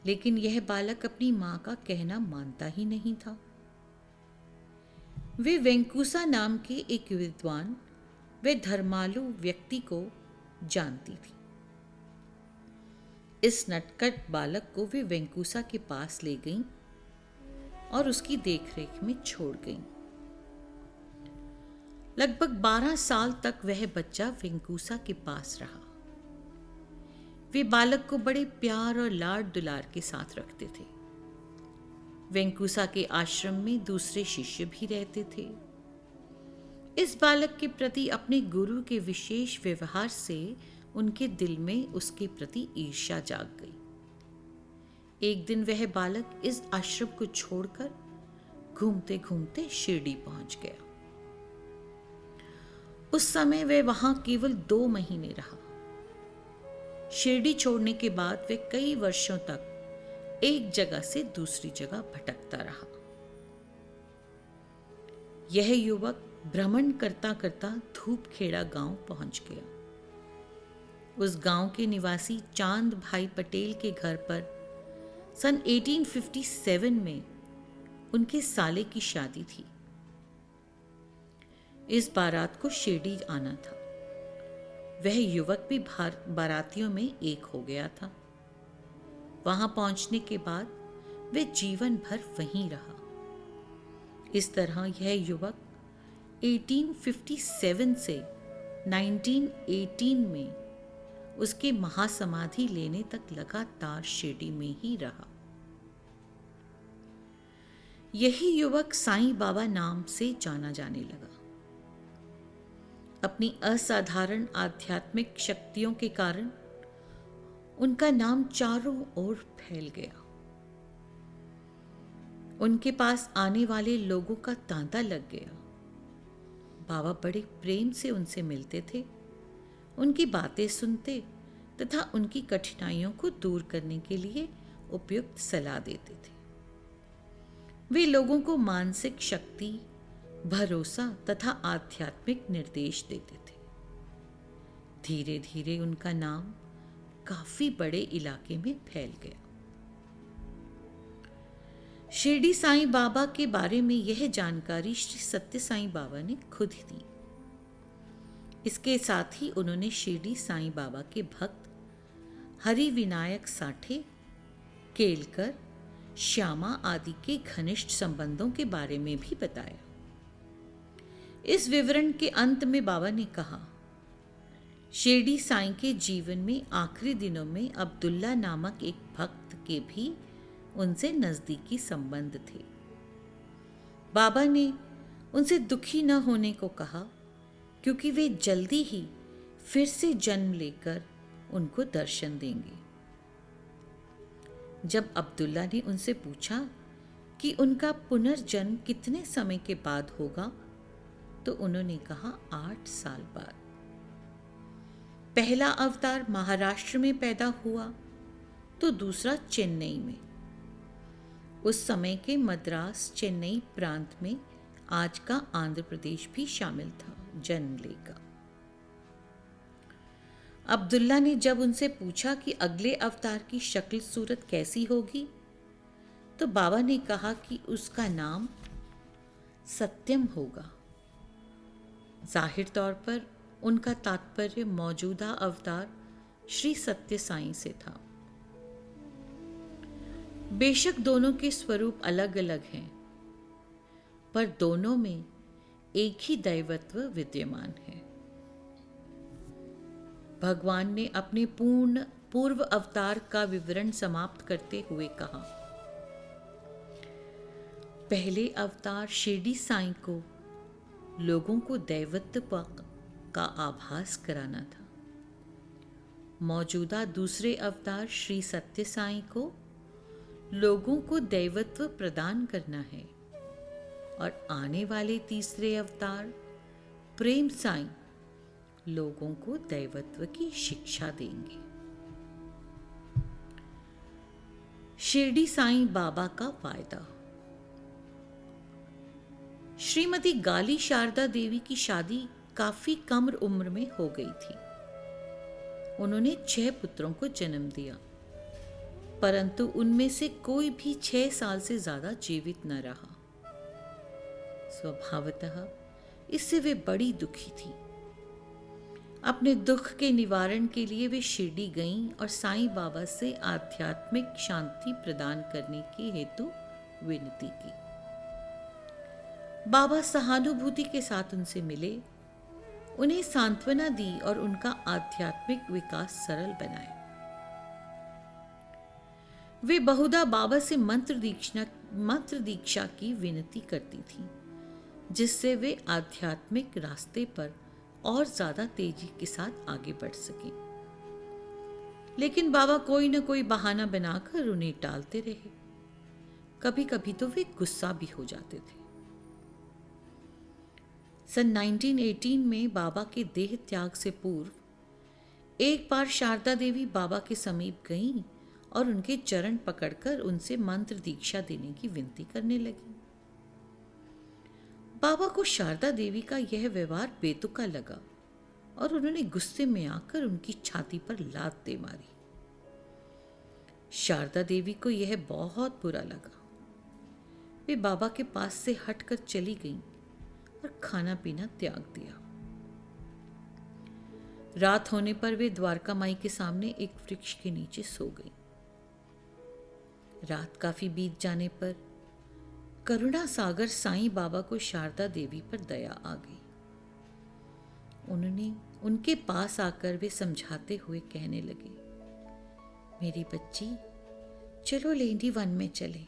लेकिन यह बालक अपनी मां का कहना मानता ही नहीं था। वे वेंकुसा नाम के एक विद्वान व धर्मालु व्यक्ति को जानती थी। इस नटखट बालक को वे वेंकुसा के पास ले गईं और उसकी देखरेख में छोड़ गईं। लगभग 12 साल तक वह बच्चा वेंकुसा के पास रहा। वे बालक को बड़े प्यार और लाड दुलार के साथ रखते थे। वेंकुसा के आश्रम में दूसरे शिष्य भी रहते थे। इस बालक के प्रति अपने गुरु के विशेष व्यवहार से उनके दिल में उसके प्रति ईर्ष्या जाग गई। एक दिन वह बालक इस आश्रम को छोड़कर घूमते घूमते शिरडी पहुंच गया। उस समय वह वहां केवल 2 महीने रहा। शिरडी छोड़ने के बाद वह कई वर्षों तक एक जगह से दूसरी जगह भटकता रहा। यह युवक भ्रमण करता करता धूपखेड़ा गांव पहुंच गया। उस गांव के निवासी चांद भाई पटेल के घर पर सन 1857 में उनके साले की शादी थी। इस बारात को शिरडी आना था। वह युवक भी बारातियों में एक हो गया था। वहां पहुंचने के बाद वह जीवन भर वहीं रहा। इस तरह यह युवक 1857 से 1918 में उसके महासमाधि लेने तक लगातार शिरडी में ही रहा। यही युवक साईं बाबा नाम से जाना जाने लगा। अपनी असाधारण आध्यात्मिक शक्तियों के कारण उनका नाम चारों ओर फैल गया। उनके पास आने वाले लोगों का तांता लग गया। बाबा बड़े प्रेम से उनसे मिलते थे, उनकी बातें सुनते तथा उनकी कठिनाइयों को दूर करने के लिए उपयुक्त सलाह देते थे। वे लोगों को मानसिक शक्ति, भरोसा तथा आध्यात्मिक निर्देश देते थे। धीरे धीरे उनका नाम काफी बड़े इलाके में फैल गया। शिरडी साईं बाबा के बारे में यह जानकारी श्री सत्य साईं बाबा ने खुद ही दी। इसके साथ ही उन्होंने शिरडी साईं बाबा के भक्त हरि विनायक साठे, केलकर, श्यामा आदि के घनिष्ठ संबंधों के बारे में भी बताया। इस विवरण के अंत में बाबा ने कहा, शिरडी साईं के जीवन में आखिरी दिनों में अब्दुल्ला नामक एक भक्त के भी उनसे नजदीकी संबंध थे। बाबा ने उनसे दुखी न होने को कहा, क्योंकि वे जल्दी ही फिर से जन्म लेकर उनको दर्शन देंगे। जब अब्दुल्ला ने उनसे पूछा कि उनका पुनर्जन्म कितने समय के बाद होगा, तो उन्होंने कहा 8 साल बाद। पहला अवतार महाराष्ट्र में पैदा हुआ तो दूसरा चेन्नई में। उस समय के मद्रास चेन्नई प्रांत में आज का आंध्र प्रदेश भी शामिल था जन्म लेगा। अब्दुल्ला ने जब उनसे पूछा कि अगले अवतार की शक्ल सूरत कैसी होगी, तो बाबा ने कहा कि उसका नाम सत्यम होगा। जाहिर तौर पर उनका तात्पर्य मौजूदा अवतार श्री सत्य साईं से था। बेशक दोनों के स्वरूप अलग अलग हैं, पर दोनों में एक ही दैवत्व विद्यमान है। भगवान ने अपने पूर्व अवतार का विवरण समाप्त करते हुए कहा, पहले अवतार शिरडी साईं को लोगों को दैवत्व का आभास कराना था। मौजूदा दूसरे अवतार श्री सत्य साईं को लोगों को दैवत्व प्रदान करना है, और आने वाले तीसरे अवतार प्रेम साईं लोगों को दैवत्व की शिक्षा देंगे। शिरडी साईं बाबा का वायदा। श्रीमती गाली शारदा देवी की शादी काफी कम उम्र में हो गई थी। उन्होंने 6 पुत्रों को जन्म दिया, परंतु उनमें से कोई भी 6 साल से ज्यादा जीवित न रहा। स्वभावतः इससे वे बड़ी दुखी थी। अपने दुख के निवारण के लिए वे शिरडी गईं और साईं बाबा से आध्यात्मिक शांति प्रदान करने के हेतु विनती की। बाबा सहानुभूति के साथ उनसे मिले, उन्हें सांत्वना दी और उनका आध्यात्मिक विकास सरल बनाया। वे बहुधा बाबा से मंत्र दीक्षा की विनती करती थीं, जिससे वे आध्यात्मिक रास्ते पर और ज्यादा तेजी के साथ आगे बढ़ सकें। लेकिन बाबा कोई न कोई बहाना बनाकर उन्हें टालते रहे। कभी कभी तो वे गुस्सा भी हो जाते थे। सन 1918 में बाबा के देह त्याग से पूर्व एक बार शारदा देवी बाबा के समीप गईं और उनके चरण पकड़कर उनसे मंत्र दीक्षा देने की विनती करने लगी। बाबा को शारदा देवी का यह व्यवहार बेतुका लगा और उन्होंने गुस्से में आकर उनकी छाती पर लात दे मारी। शारदा देवी को यह बहुत बुरा लगा। वे बाबा के पास से हटकर चली गईं और खाना पीना त्याग दिया। रात होने पर वे द्वारका माई के सामने एक वृक्ष के नीचे सो गईं। रात काफी बीत जाने पर करुणा सागर साईं बाबा को शारदा देवी पर दया आ गई। उन्होंने उनके पास आकर वे समझाते हुए कहने लगे, मेरी बच्ची, चलो लेंडी वन में चले।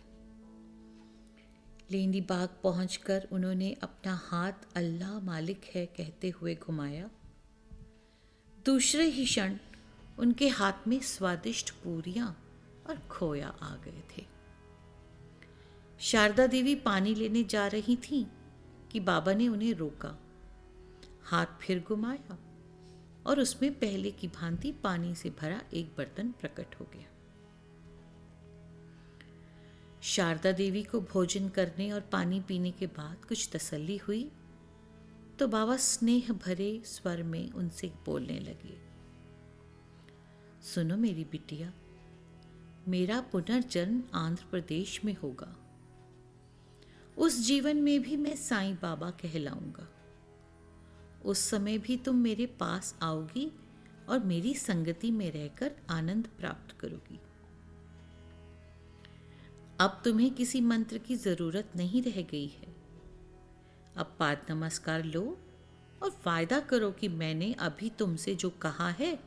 लेंडी बाग पहुंचकर उन्होंने अपना हाथ अल्लाह मालिक है कहते हुए घुमाया। दूसरे ही क्षण उनके हाथ में स्वादिष्ट पूरियां और खोया आ गए थे। शारदा देवी पानी लेने जा रही थीं कि बाबा ने उन्हें रोका। हाथ फिर घुमाया और उसमें पहले की भांति पानी से भरा एक बर्तन प्रकट हो गया। शारदा देवी को भोजन करने और पानी पीने के बाद कुछ तसल्ली हुई तो बाबा स्नेह भरे स्वर में उनसे बोलने लगे, सुनो मेरी बिटिया, मेरा पुनर्जन्म आंध्र प्रदेश में होगा। उस जीवन में भी मैं साईं बाबा कहलाऊंगा। उस समय भी तुम मेरे पास आओगी और मेरी संगति में रहकर आनंद प्राप्त करोगी। अब तुम्हें किसी मंत्र की जरूरत नहीं रह गई है। अब पाद नमस्कार लो और वायदा करो कि मैंने अभी तुमसे जो कहा है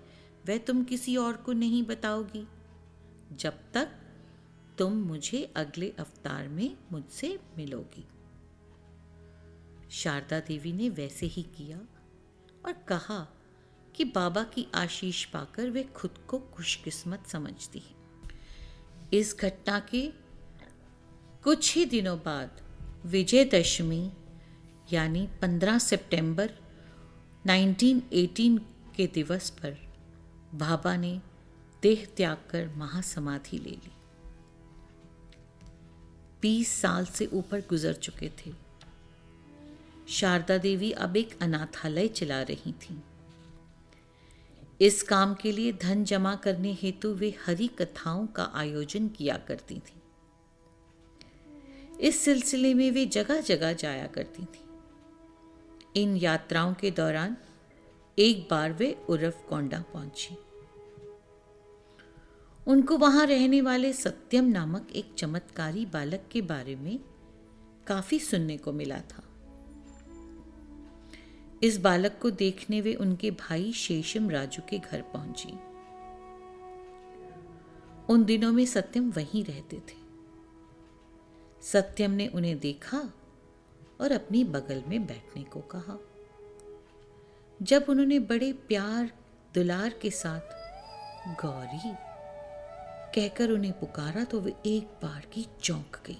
वह तुम किसी और को नहीं बताओगी जब तक तुम मुझे अगले अवतार में मुझसे मिलोगी। शारदा देवी ने वैसे ही किया और कहा कि बाबा की आशीष पाकर वे खुद को खुशकिस्मत समझती है। इस घटना के कुछ ही दिनों बाद विजयदशमी यानी 15 सितंबर 1918 के दिवस पर बाबा ने देह त्याग कर महासमाधि ले ली। 20 साल से ऊपर गुजर चुके थे। शारदा देवी अब एक अनाथालय चला रही थीं। इस काम के लिए धन जमा करने हेतु वे हरि कथाओं का आयोजन किया करती थीं। इस सिलसिले में वे जगह जगह जाया करती थीं। इन यात्राओं के दौरान एक बार वे उरवकोंडा पहुंची। उनको वहां रहने वाले सत्यम नामक एक चमत्कारी बालक के बारे में काफी सुनने को मिला था। इस बालक को देखने वे उनके भाई शेषम राजू के घर पहुंची। उन दिनों में सत्यम वहीं रहते थे। सत्यम ने उन्हें देखा और अपनी बगल में बैठने को कहा। जब उन्होंने बड़े प्यार दुलार के साथ गौरी कहकर उन्हें पुकारा तो वे एक बार की चौंक गई,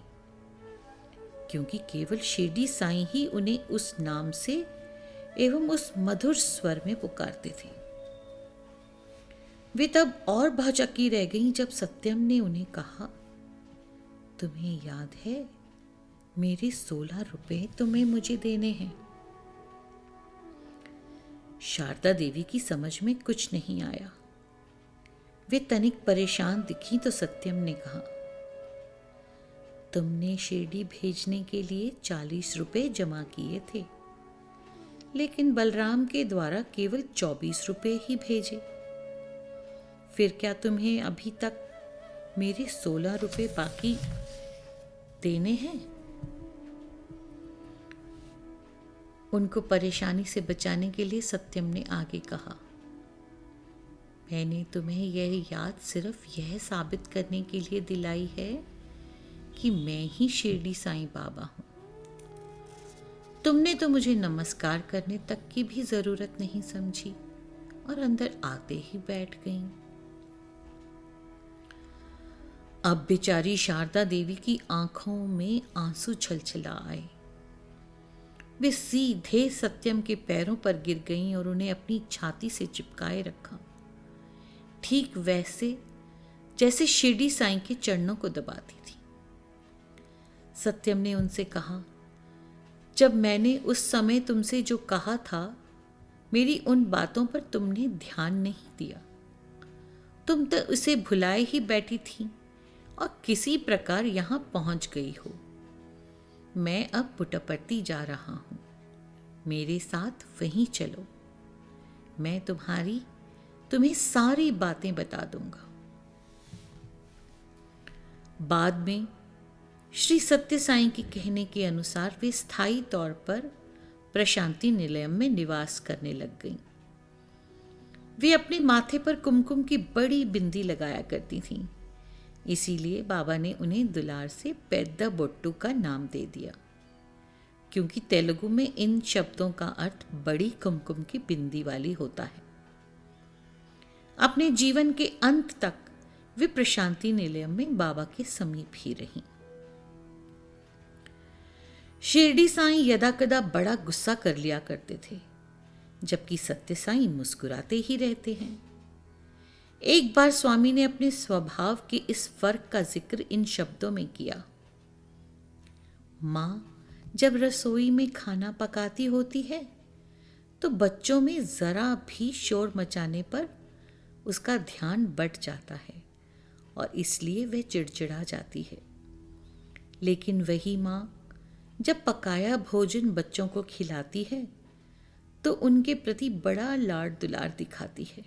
क्योंकि केवल शिरडी साईं ही उन्हें उस नाम से एवं उस मधुर स्वर में पुकारते थे। वे तब और भौचक्की रह गईं जब सत्यम ने उन्हें कहा, तुम्हें याद है मेरे 16 रुपए तुम्हें मुझे देने हैं। शारदा देवी की समझ में कुछ नहीं आया। वे तनिक परेशान दिखी तो सत्यम ने कहा, तुमने शिरडी भेजने के लिए 40 रुपए जमा किए थे, लेकिन बलराम के द्वारा केवल 24 रुपए ही भेजे। फिर क्या तुम्हें अभी तक मेरे 16 रुपए बाकी देने हैं? उनको परेशानी से बचाने के लिए सत्यम ने आगे कहा, मैंने तुम्हें यह याद सिर्फ यह साबित करने के लिए दिलाई है कि मैं ही शिरडी साईं बाबा हूं। तुमने तो मुझे नमस्कार करने तक की भी जरूरत नहीं समझी और अंदर आते ही बैठ गईं। अब बेचारी शारदा देवी की आंखों में आंसू छलछला आए। वे सीधे सत्यम के पैरों पर गिर गईं और उन्हें अपनी छाती से चिपकाए रखा, ठीक वैसे जैसे शिरडी साईं के चरणों को दबाती थी। सत्यम ने उनसे कहा, जब मैंने उस समय तुमसे जो कहा था, मेरी उन बातों पर तुमने ध्यान नहीं दिया। तुम तो उसे भुलाए ही बैठी थी और किसी प्रकार यहां पहुंच गई हो। मैं अब पुट्टपर्ती जा रहा हूं, मेरे साथ वहीं चलो। मैं तुम्हें सारी बातें बता दूंगा। बाद में श्री सत्य साईं के कहने के अनुसार वे स्थायी तौर पर प्रशांति निलयम में निवास करने लग गईं। वे अपने माथे पर कुमकुम की बड़ी बिंदी लगाया करती थीं, इसीलिए बाबा ने उन्हें दुलार से पेद्दा बोट्टू का नाम दे दिया, क्योंकि तेलुगु में इन शब्दों का अर्थ बड़ी कुमकुम की बिंदी वाली होता है। अपने जीवन के अंत तक वे प्रशांति निलयम में बाबा के समीप ही रहीं। शिरडी साईं यदा कदा बड़ा गुस्सा कर लिया करते थे, जबकि सत्य साईं मुस्कुराते ही रहते हैं। एक बार स्वामी ने अपने स्वभाव के इस फर्क का जिक्र इन शब्दों में किया। माँ जब रसोई में खाना पकाती होती है तो बच्चों में जरा भी शोर मचाने पर उसका ध्यान बट जाता है और इसलिए वह चिड़चिड़ा जाती है। लेकिन वही माँ जब पकाया भोजन बच्चों को खिलाती है तो उनके प्रति बड़ा लाड दुलार दिखाती है।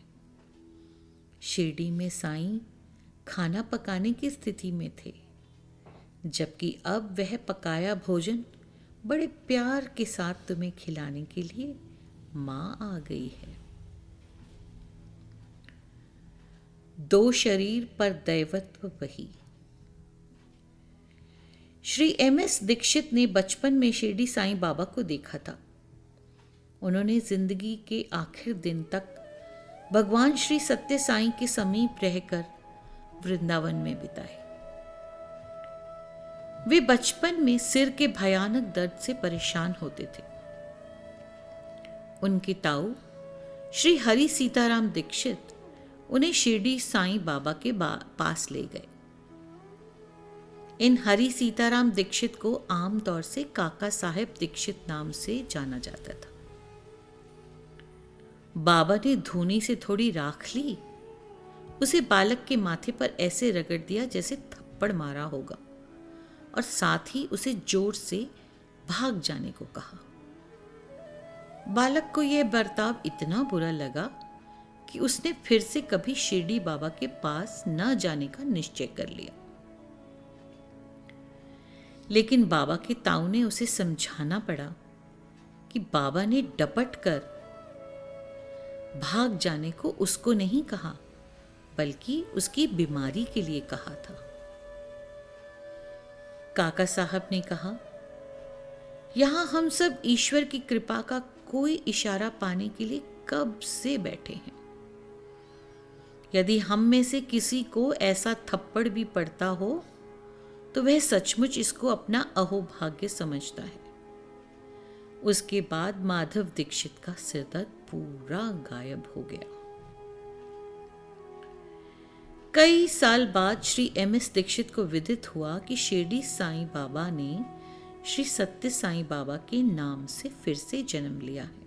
शिरडी में साईं खाना पकाने की स्थिति में थे, जबकि अब वह पकाया भोजन बड़े प्यार के साथ तुम्हें खिलाने के लिए माँ आ गई है। दो शरीर पर दैवत्व वही। श्री एम.एस. दीक्षित ने बचपन में शिरडी साईं बाबा को देखा था। उन्होंने जिंदगी के आखिर दिन तक भगवान श्री सत्य साईं के समीप रहकर वृंदावन में बिताए। वे बचपन में सिर के भयानक दर्द से परेशान होते थे। उनके ताऊ श्री हरि सीताराम दीक्षित उन्हें शिरडी साईं बाबा के पास ले गए। इन हरि सीताराम दीक्षित को आमतौर से काका साहेब दीक्षित नाम से जाना जाता था। बाबा ने धूनी से थोड़ी राख ली, उसे बालक के माथे पर ऐसे रगड़ दिया जैसे थप्पड़ मारा होगा और साथ ही उसे जोर से भाग जाने को कहा। बालक को यह बर्ताव इतना बुरा लगा कि उसने फिर से कभी शिरडी बाबा के पास न जाने का निश्चय कर लिया। लेकिन बाबा के ताऊ ने उसे समझाना पड़ा कि बाबा ने डपट कर भाग जाने को उसको नहीं कहा, बल्कि उसकी बीमारी के लिए कहा था। काका साहब ने कहा, यहां हम सब ईश्वर की कृपा का कोई इशारा पाने के लिए कब से बैठे हैं। यदि हम में से किसी को ऐसा थप्पड़ भी पड़ता हो तो वह सचमुच इसको अपना अहोभाग्य समझता है। उसके बाद माधव दीक्षित का सिरदर्द पूरा गायब हो गया। कई साल बाद श्री एम.एस. दीक्षित को विदित हुआ कि शिरडी साईं बाबा ने श्री सत्य साईं बाबा के नाम से फिर से जन्म लिया है।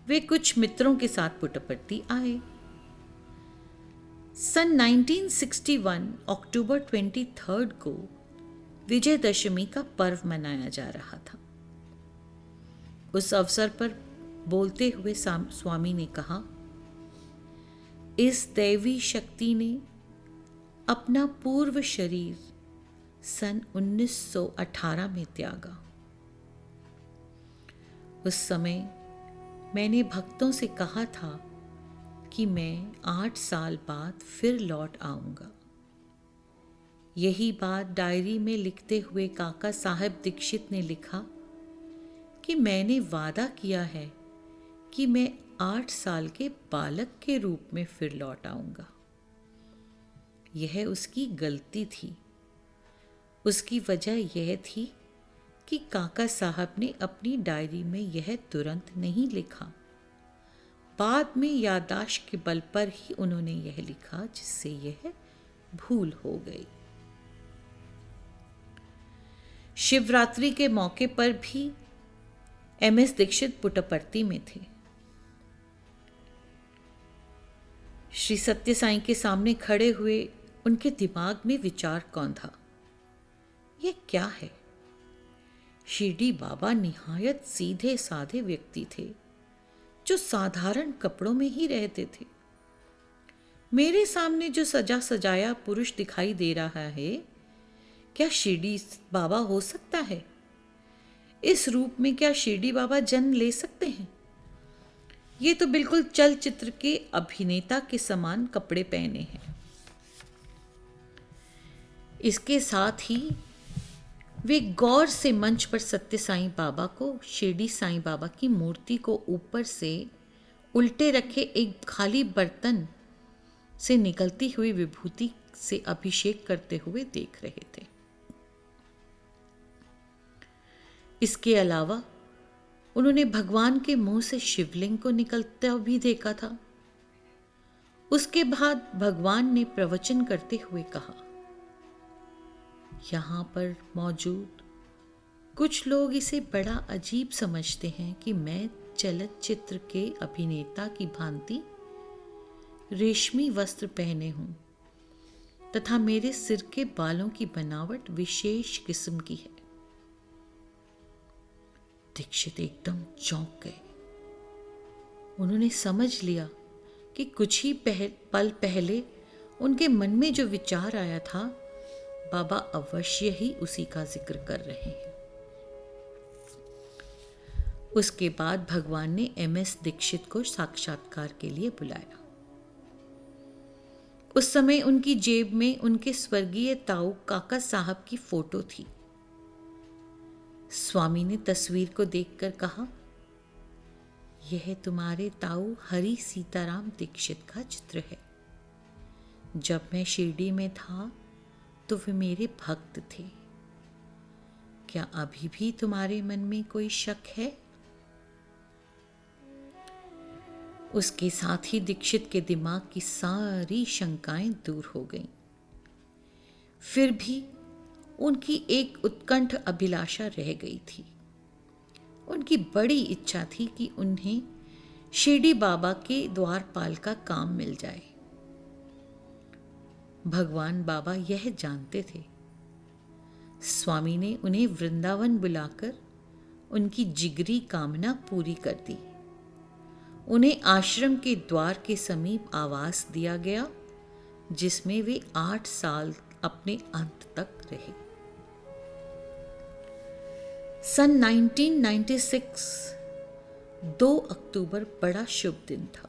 वे कुछ मित्रों के साथ पुट्टपर्ती आए। सन 1961 अक्टूबर 23 को विजयदशमी का पर्व मनाया जा रहा था। उस अवसर पर बोलते हुए स्वामी ने कहा, इस दैवी शक्ति ने अपना पूर्व शरीर सन 1918 में त्यागा। उस समय मैंने भक्तों से कहा था कि मैं 8 साल बाद फिर लौट आऊंगा। यही बात डायरी में लिखते हुए काका साहब दीक्षित ने लिखा कि मैंने वादा किया है कि मैं 8 साल के बालक के रूप में फिर लौट आऊंगा। यह उसकी गलती थी। उसकी वजह यह थी कि काका साहब ने अपनी डायरी में यह तुरंत नहीं लिखा। बाद में याददाश्त के बल पर ही उन्होंने यह लिखा, जिससे यह भूल हो गई। शिवरात्रि के मौके पर भी एम.एस. दीक्षित पुट्टपर्ती में थे। श्री सत्य साईं के सामने खड़े हुए उनके दिमाग में विचार कौन था, यह क्या है? शिरडी बाबा निहायत सीधे साधे व्यक्ति थे जो साधारण कपड़ों में ही रहते थे। मेरे सामने जो सजा सजाया पुरुष दिखाई दे रहा है, क्या शिरडी बाबा हो सकता है? इस रूप में क्या शिरडी बाबा जन्म ले सकते हैं? ये तो बिल्कुल चलचित्र के अभिनेता के समान कपड़े पहने हैं। इसके साथ ही वे गौर से मंच पर सत्य साईं बाबा को शिरडी साईं बाबा की मूर्ति को ऊपर से उल्टे रखे एक खाली बर्तन से निकलती हुई विभूति से अभिषेक करते हुए देख रहे थे। इसके अलावा उन्होंने भगवान के मुंह से शिवलिंग को निकलता भी देखा था। उसके बाद भगवान ने प्रवचन करते हुए कहा, यहाँ पर मौजूद कुछ लोग इसे बड़ा अजीब समझते हैं कि मैं चलचित्र के अभिनेता की भांति रेशमी वस्त्र पहने हूं तथा मेरे सिर के बालों की बनावट विशेष किस्म की है। दीक्षित एकदम चौंक गए। उन्होंने समझ लिया कि कुछ ही पल पहले उनके मन में जो विचार आया था, बाबा अवश्य ही उसी का जिक्र कर रहे हैं। उसके बाद भगवान ने एमएस दीक्षित को साक्षात्कार के लिए बुलाया। उस समय उनकी जेब में उनके स्वर्गीय ताऊ काका साहब की फोटो थी। स्वामी ने तस्वीर को देखकर कहा, यह तुम्हारे ताऊ हरि सीताराम दीक्षित का चित्र है। जब मैं शिरडी में था तो वे मेरे भक्त थे। क्या अभी भी तुम्हारे मन में कोई शक है? उसके साथ ही दीक्षित के दिमाग की सारी शंकाएं दूर हो गईं। फिर भी उनकी एक उत्कंठ अभिलाषा रह गई थी। उनकी बड़ी इच्छा थी कि उन्हें शिरडी बाबा के द्वारपाल का काम मिल जाए। भगवान बाबा यह जानते थे। स्वामी ने उन्हें वृंदावन बुलाकर उनकी जिगरी कामना पूरी कर दी। उन्हें आश्रम के द्वार के समीप आवास दिया गया, जिसमें वे 8 साल अपने अंत तक रहे। सन 1996 2 अक्टूबर बड़ा शुभ दिन था।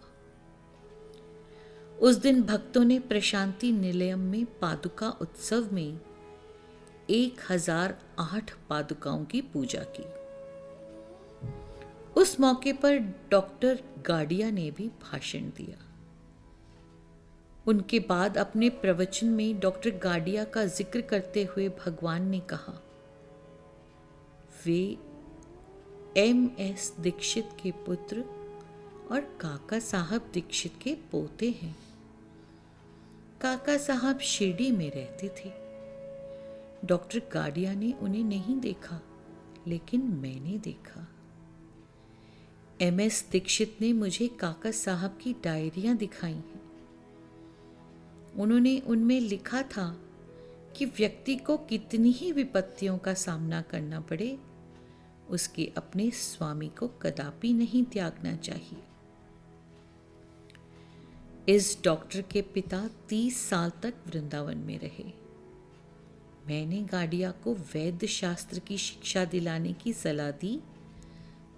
उस दिन भक्तों ने प्रशांति निलयम में पादुका उत्सव में 1008 पादुकाओं की पूजा की। उस मौके पर डॉक्टर गाडिया ने भी भाषण दिया। उनके बाद अपने प्रवचन में डॉक्टर गाडिया का जिक्र करते हुए भगवान ने कहा, वे एमएस दीक्षित के पुत्र और काका साहब दीक्षित के पोते हैं। काका साहब शिरडी में रहते थे। डॉक्टर गाडिया ने उन्हें नहीं देखा, लेकिन मैंने देखा। एमएस दीक्षित ने मुझे काका साहब की डायरियां दिखाई हैं। उन्होंने उनमें लिखा था कि व्यक्ति को कितनी ही विपत्तियों का सामना करना पड़े, उसके अपने स्वामी को कदापि नहीं त्यागना चाहिए। इस डॉक्टर के पिता 30 साल तक वृंदावन में रहे। मैंने गाडिया को वैद्य शास्त्र की शिक्षा दिलाने की सलाह दी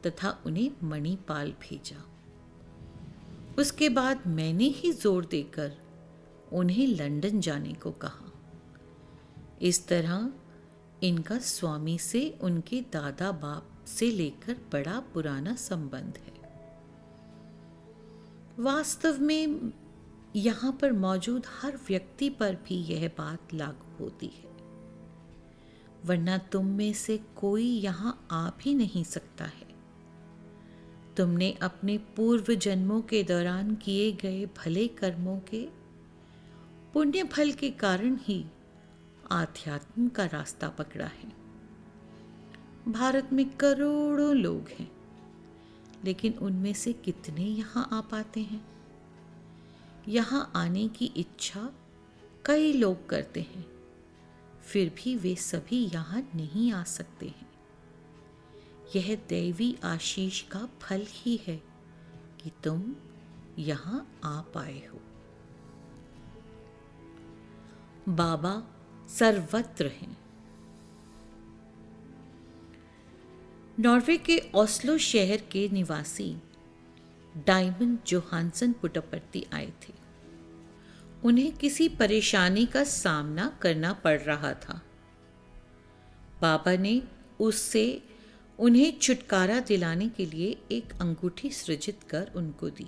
तथा उन्हें मणिपाल भेजा। उसके बाद मैंने ही जोर देकर उन्हें लंदन जाने को कहा। इस तरह इनका स्वामी से उनके दादा बाप से लेकर बड़ा पुराना संबंध है। वास्तव में यहाँ पर मौजूद हर व्यक्ति पर भी यह बात लागू होती है, वरना तुम में से कोई यहाँ आ भी नहीं सकता है। तुमने अपने पूर्व जन्मों के दौरान किए गए भले कर्मों के पुण्य फल के कारण ही आध्यात्म का रास्ता पकड़ा है। भारत में करोड़ों लोग हैं, लेकिन उनमें से कितने यहाँ आ पाते हैं? यहाँ आने की इच्छा कई लोग करते हैं, फिर भी वे सभी यहाँ नहीं आ सकते हैं। यह दैवी आशीष का फल ही है कि तुम यहाँ आ पाए हो। बाबा सर्वत्र हैं। नॉर्वे के ओस्लो शहर के निवासी डायमंड जोहानसन पुट्टपर्ती आए थे। उन्हें किसी परेशानी का सामना करना पड़ रहा था। बाबा ने उससे उन्हें छुटकारा दिलाने के लिए एक अंगूठी सृजित कर उनको दी।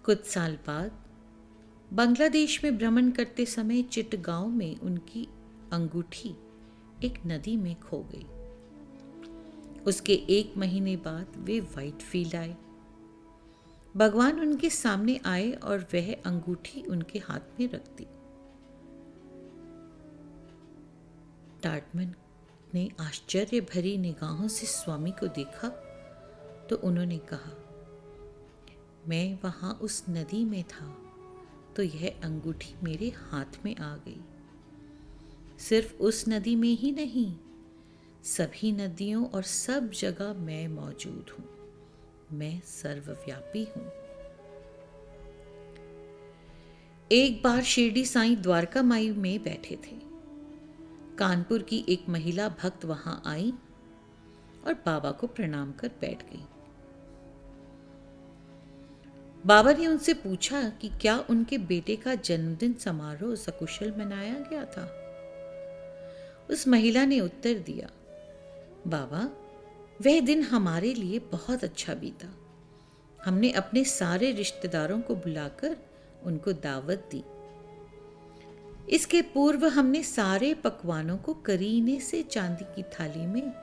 कुछ साल बाद बांग्लादेश में भ्रमण करते समय चिटगांव में उनकी अंगूठी एक नदी में खो गई। उसके 1 महीने बाद वे व्हाइट फील्ड आए। भगवान उनके सामने आए और वह अंगूठी उनके हाथ में रख दी। टार्टमन ने आश्चर्य भरी निगाहों से स्वामी को देखा तो उन्होंने कहा, मैं वहां उस नदी में था तो यह अंगूठी मेरे हाथ में आ गई। सिर्फ उस नदी में ही नहीं, सभी नदियों और सब जगह मैं मौजूद हूं। मैं सर्वव्यापी हूं। एक बार शिरडी साईं द्वारका माई में बैठे थे। कानपुर की एक महिला भक्त वहां आई और बाबा को प्रणाम कर बैठ गई। बाबा ने उनसे पूछा कि क्या उनके बेटे का जन्मदिन समारोह सकुशल मनाया गया था। उस महिला ने उत्तर दिया, बाबा, वह दिन हमारे लिए बहुत अच्छा बीता। हमने अपने सारे रिश्तेदारों को बुलाकर उनको दावत दी। इसके पूर्व हमने सारे पकवानों को करीने से चांदी की थाली में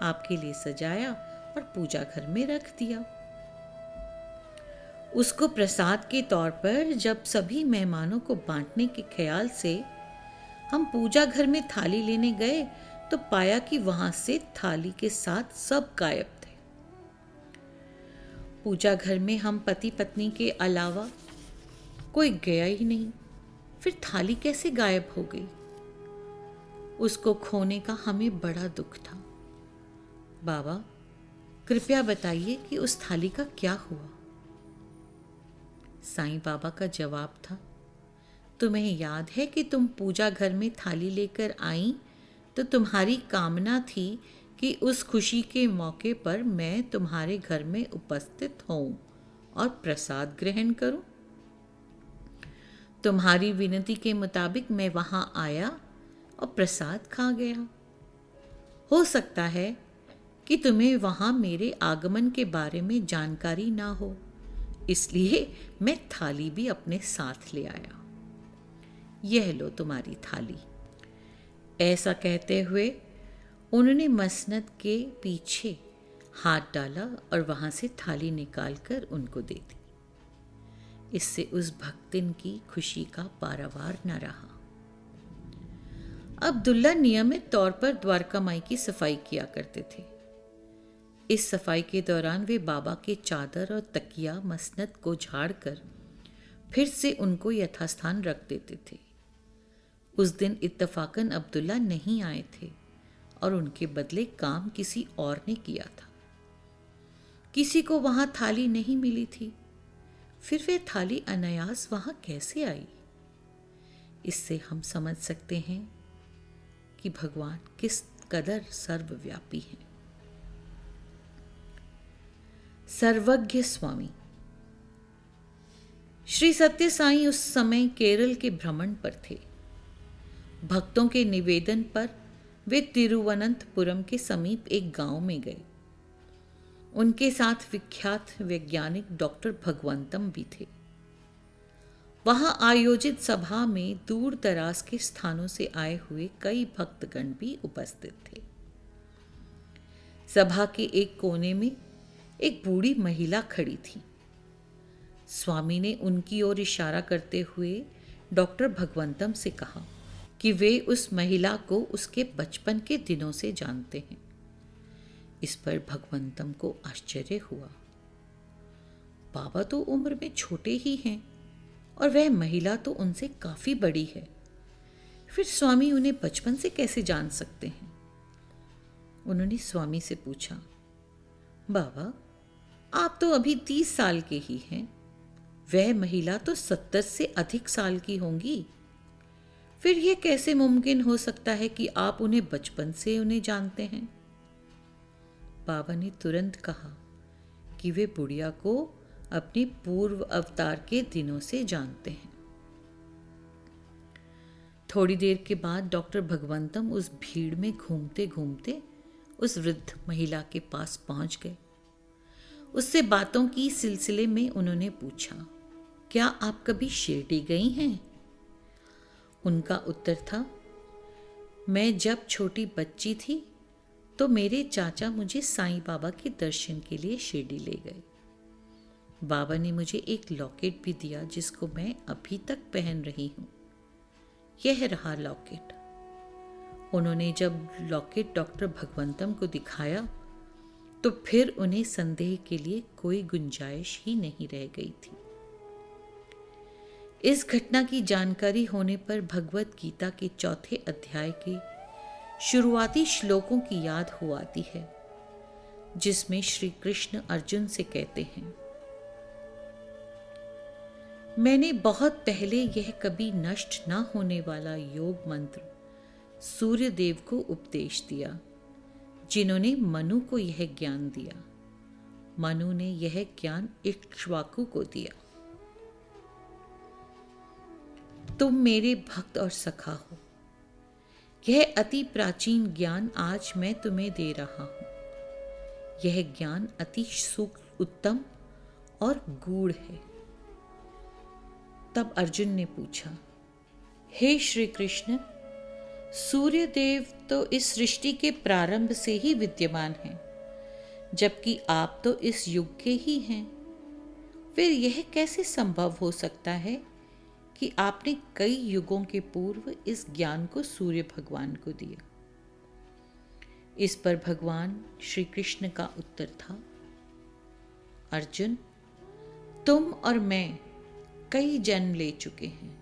आपके लिए सजाया और पूजा घर में रख दिया। उसको प्रसाद के तौर पर जब सभी मेहमानों को बांटने के ख्याल से हम पूजा घर में थाली लेने गए तो पाया कि वहां से थाली के साथ सब गायब थे। पूजा घर में हम पति पत्नी के अलावा कोई गया ही नहीं। फिर थाली कैसे गायब हो गई? उसको खोने का हमें बड़ा दुख था। बाबा, कृपया बताइए कि उस थाली का क्या हुआ? साईं बाबा का जवाब था, तुम्हें याद है कि तुम पूजा घर में थाली लेकर आई तो तुम्हारी कामना थी कि उस खुशी के मौके पर मैं तुम्हारे घर में उपस्थित हूं और प्रसाद ग्रहण करूं। तुम्हारी विनती के मुताबिक मैं वहां आया और प्रसाद खा गया। हो सकता है कि तुम्हें वहां मेरे आगमन के बारे में जानकारी ना हो, इसलिए मैं थाली भी अपने साथ ले आया। यह लो तुम्हारी थाली। ऐसा कहते हुए उन्होंने मसनद के पीछे हाथ डाला और वहां से थाली निकालकर उनको दे दी। इससे उस भक्तिन की खुशी का पारावार न रहा। अब्दुल्ला नियमित तौर पर द्वारका माई की सफाई किया करते थे। इस सफाई के दौरान वे बाबा के चादर और तकिया मसनद को झाड़कर फिर से उनको यथास्थान रख देते थे। उस दिन इत्तफाकन अब्दुल्ला नहीं आए थे और उनके बदले काम किसी और ने किया था। किसी को वहां थाली नहीं मिली थी। फिर वे थाली अनायास वहां कैसे आई? इससे हम समझ सकते हैं कि भगवान किस कदर सर्वव्यापी हैं। सर्वज्ञ स्वामी। श्री सत्य साईं उस समय केरल के भ्रमण पर थे। भक्तों के निवेदन पर वे तिरुवनंतपुरम के समीप एक गांव में गए। उनके साथ विख्यात वैज्ञानिक डॉक्टर भगवंतम भी थे। वहां आयोजित सभा में दूर दराज के स्थानों से आए हुए कई भक्तगण भी उपस्थित थे। सभा के एक कोने में एक बूढ़ी महिला खड़ी थी। स्वामी ने उनकी ओर इशारा करते हुए डॉक्टर भगवंतम से कहा कि वे उस महिला को उसके बचपन के दिनों से जानते हैं। इस पर भगवंतम को आश्चर्य हुआ। बाबा तो उम्र में छोटे ही हैं और वह महिला तो उनसे काफी बड़ी है। फिर स्वामी उन्हें बचपन से कैसे जान सकते हैं? उन्होंने स्वामी से पूछा, बाबा, आप तो अभी 30 साल के ही हैं। वह महिला तो 70 से अधिक साल की होंगी। फिर यह कैसे मुमकिन हो सकता है कि आप उन्हें बचपन से उन्हें जानते हैं? बाबा ने तुरंत कहा कि वे बुढ़िया को अपने पूर्व अवतार के दिनों से जानते हैं। थोड़ी देर के बाद डॉक्टर भगवंतम उस भीड़ में घूमते घूमते उस वृद्ध महिला के पास पहुंच गए। उससे बातों की सिलसिले में उन्होंने पूछा, क्या आप कभी शिरडी गई हैं? उनका उत्तर था, मैं जब छोटी बच्ची थी तो मेरे चाचा मुझे साईं बाबा के दर्शन के लिए शिरडी ले गए। बाबा ने मुझे एक लॉकेट भी दिया जिसको मैं अभी तक पहन रही हूँ। यह रहा लॉकेट। उन्होंने जब लॉकेट डॉक्टर भगवंतम को दिखाया तो फिर उन्हें संदेह के लिए कोई गुंजाइश ही नहीं रह गई थी। इस घटना की जानकारी होने पर भगवत गीता के 4 अध्याय के शुरुआती श्लोकों की याद हो आती है, जिसमें श्री कृष्ण अर्जुन से कहते हैं, मैंने बहुत पहले यह कभी नष्ट न होने वाला योग मंत्र सूर्य देव को उपदेश दिया, जिन्होंने मनु को यह ज्ञान दिया। मनु ने यह ज्ञान इक्ष्वाकु को दिया। तुम मेरे भक्त और सखा हो। यह अति प्राचीन ज्ञान आज मैं तुम्हें दे रहा हूं। यह ज्ञान अति सूक्ष्म, उत्तम और गूढ़ है। तब अर्जुन ने पूछा, हे श्री कृष्ण, सूर्य देव तो इस सृष्टि के प्रारंभ से ही विद्यमान हैं, जबकि आप तो इस युग के ही हैं। फिर यह कैसे संभव हो सकता है कि आपने कई युगों के पूर्व इस ज्ञान को सूर्य भगवान को दिया? इस पर भगवान श्री कृष्ण का उत्तर था, अर्जुन, तुम और मैं कई जन्म ले चुके हैं।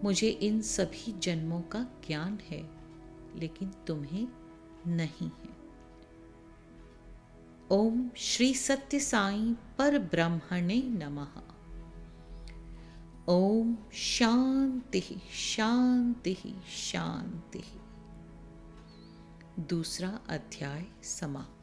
मुझे इन सभी जन्मों का ज्ञान है, लेकिन तुम्हें नहीं है। ओम श्री सत्य साईं पर ब्रह्मणे नमः। ओम शांति शांति शांति। 2 अध्याय समाप्त।